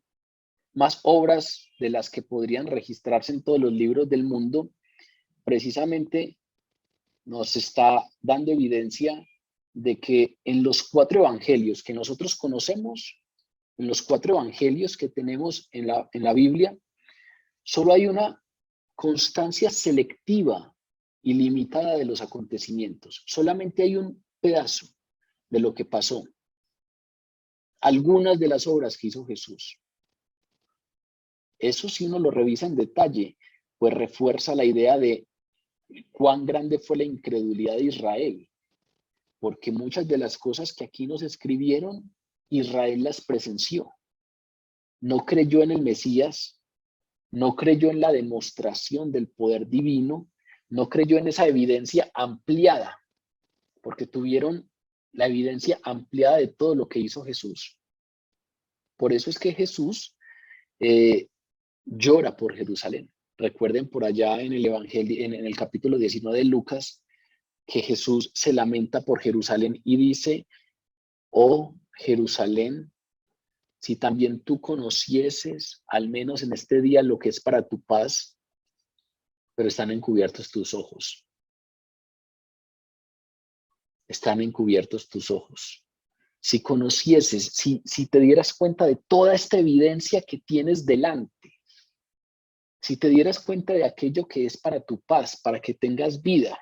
más obras de las que podrían registrarse en todos los libros del mundo, precisamente nos está dando evidencia de que en los 4 evangelios que nosotros conocemos, en los 4 evangelios que tenemos en la Biblia, solo hay una constancia selectiva y limitada de los acontecimientos. Solamente hay un pedazo de lo que pasó. Algunas de las obras que hizo Jesús. Eso si uno lo revisa en detalle, pues refuerza la idea de cuán grande fue la incredulidad de Israel, porque muchas de las cosas que aquí nos escribieron, Israel las presenció. No creyó en el Mesías, no creyó en la demostración del poder divino, no creyó en esa evidencia ampliada, porque tuvieron la evidencia ampliada de todo lo que hizo Jesús. Por eso es que Jesús llora por Jerusalén. Recuerden por allá en el Evangelio, en el capítulo 19 de Lucas, que Jesús se lamenta por Jerusalén y dice, oh Jerusalén, si también tú conocieses, al menos en este día, lo que es para tu paz, pero están encubiertos tus ojos. Están encubiertos tus ojos. Si conocieses, si te dieras cuenta de toda esta evidencia que tienes delante, si te dieras cuenta de aquello que es para tu paz, para que tengas vida,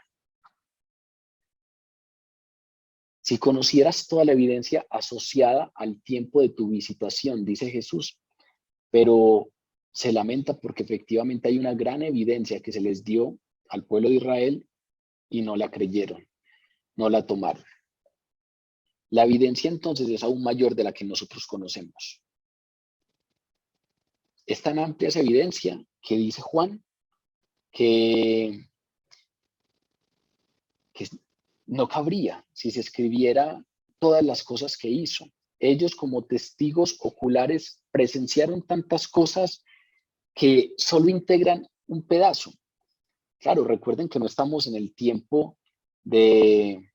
si conocieras toda la evidencia asociada al tiempo de tu visitación, dice Jesús, pero se lamenta porque efectivamente hay una gran evidencia que se les dio al pueblo de Israel y no la creyeron, no la tomaron. La evidencia entonces es aún mayor de la que nosotros conocemos. Es tan amplia esa evidencia que dice Juan que no cabría si se escribiera todas las cosas que hizo. Ellos como testigos oculares presenciaron tantas cosas que solo integran un pedazo. Claro, recuerden que no estamos en el tiempo de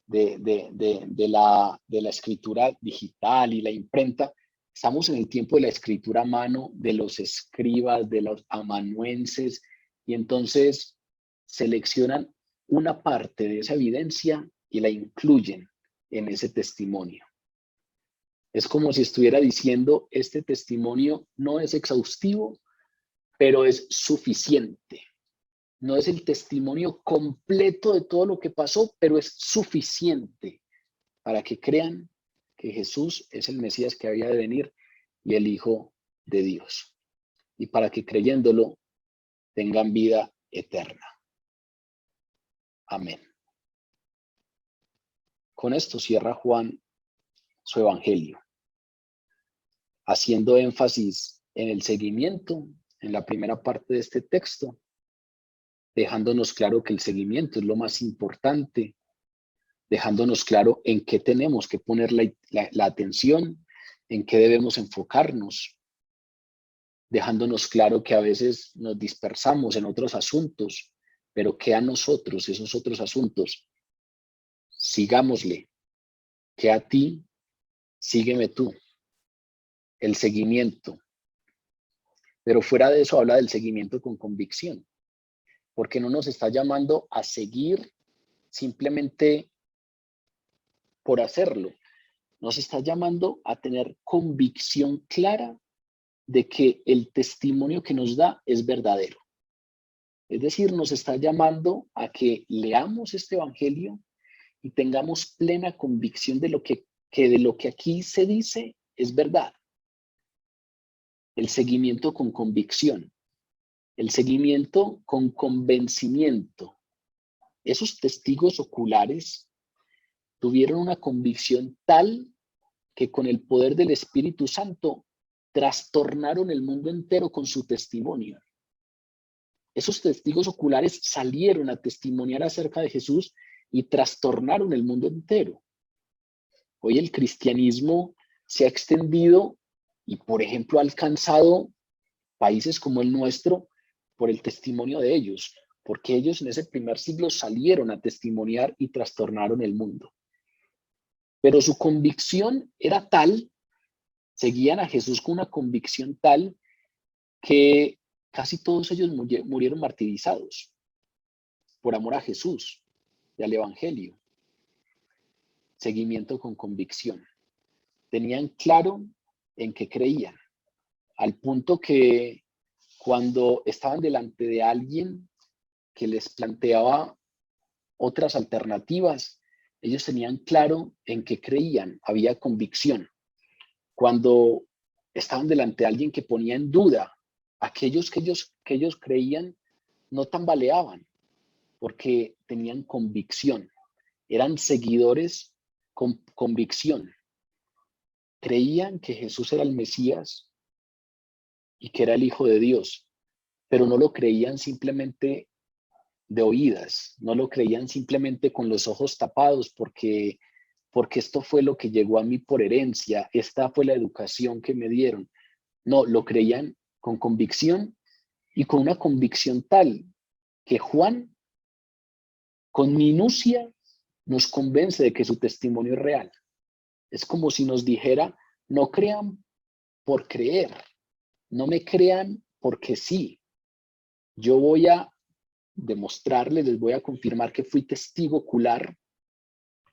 la escritura digital y la imprenta. Estamos en el tiempo de la escritura a mano, de los escribas, de los amanuenses, y entonces seleccionan una parte de esa evidencia y la incluyen en ese testimonio. Es como si estuviera diciendo, este testimonio no es exhaustivo, pero es suficiente. No es el testimonio completo de todo lo que pasó, pero es suficiente para que crean que Jesús es el Mesías que había de venir y el Hijo de Dios. Y para que creyéndolo tengan vida eterna. Amén. Con esto cierra Juan su evangelio, haciendo énfasis en el seguimiento, en la primera parte de este texto, dejándonos claro que el seguimiento es lo más importante, dejándonos claro en qué tenemos que poner la atención, en qué debemos enfocarnos, dejándonos claro que a veces nos dispersamos en otros asuntos, pero que a nosotros esos otros asuntos, sigámosle, que a ti, sígueme tú, el seguimiento. Pero fuera de eso habla del seguimiento con convicción, porque no nos está llamando a seguir simplemente por hacerlo, nos está llamando a tener convicción clara de que el testimonio que nos da es verdadero. Es decir, nos está llamando a que leamos este evangelio y tengamos plena convicción de de lo que aquí se dice es verdad. El seguimiento con convicción, el seguimiento con convencimiento. Esos testigos oculares tuvieron una convicción tal que con el poder del Espíritu Santo trastornaron el mundo entero con su testimonio. Esos testigos oculares salieron a testimoniar acerca de Jesús y trastornaron el mundo entero. Hoy el cristianismo se ha extendido y, por ejemplo, ha alcanzado países como el nuestro por el testimonio de ellos, porque ellos en ese primer siglo salieron a testimoniar y trastornaron el mundo. Pero su convicción era tal, seguían a Jesús con una convicción tal que casi todos ellos murieron martirizados por amor a Jesús y al Evangelio. Seguimiento con convicción. Tenían claro en qué creían, al punto que cuando estaban delante de alguien que les planteaba otras alternativas, ellos tenían claro en qué creían, había convicción. Cuando estaban delante de alguien que ponía en duda, aquellos que ellos creían no tambaleaban, porque tenían convicción, eran seguidores con convicción. Creían que Jesús era el Mesías y que era el Hijo de Dios, pero no lo creían simplemente de oídas, no lo creían simplemente con los ojos tapados porque esto fue lo que llegó a mí por herencia, esta fue la educación que me dieron. No, lo creían con convicción y con una convicción tal que Juan, con minucia, nos convence de que su testimonio es real. Es como si nos dijera, no crean por creer, no me crean porque sí. Yo voy a demostrarles, les voy a confirmar que fui testigo ocular,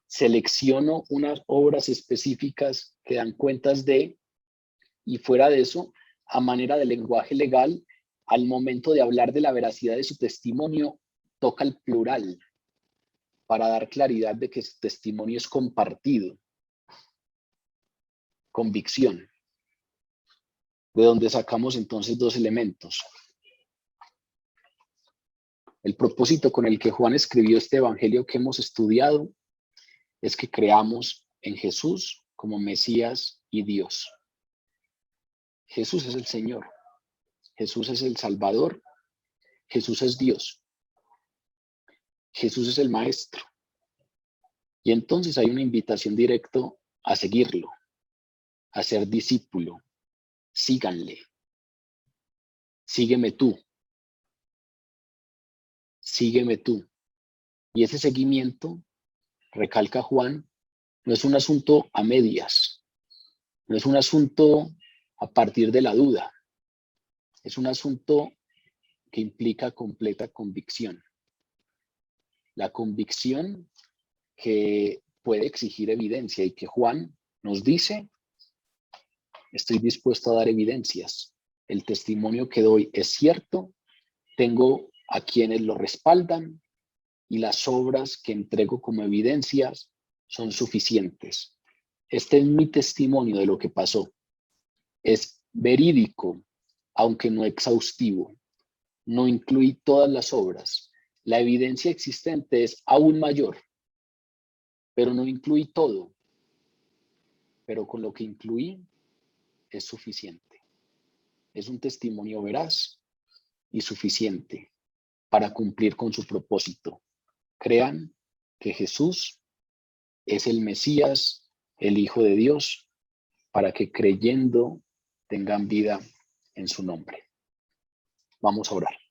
selecciono unas obras específicas que dan cuentas de, y fuera de eso, a manera de lenguaje legal, al momento de hablar de la veracidad de su testimonio, toca el plural para dar claridad de que su testimonio es compartido. Convicción, de donde sacamos entonces dos elementos. El propósito con el que Juan escribió este evangelio que hemos estudiado es que creamos en Jesús como Mesías y Dios. Jesús es el Señor. Jesús es el Salvador, Jesús es Dios, Jesús es el Maestro. Y entonces hay una invitación directa a seguirlo, a ser discípulo. Síganle. Sígueme tú. Sígueme tú. Y ese seguimiento, recalca Juan, no es un asunto a medias, no es un asunto a partir de la duda, es un asunto que implica completa convicción. La convicción que puede exigir evidencia y que Juan nos dice, estoy dispuesto a dar evidencias. El testimonio que doy es cierto, tengo a quienes lo respaldan y las obras que entrego como evidencias son suficientes. Este es mi testimonio de lo que pasó. Es verídico, aunque no exhaustivo. No incluí todas las obras. La evidencia existente es aún mayor, pero no incluí todo. Pero con lo que incluí es suficiente. Es un testimonio veraz y suficiente para cumplir con su propósito. Crean que Jesús es el Mesías, el Hijo de Dios, para que creyendo tengan vida en su nombre. Vamos a orar.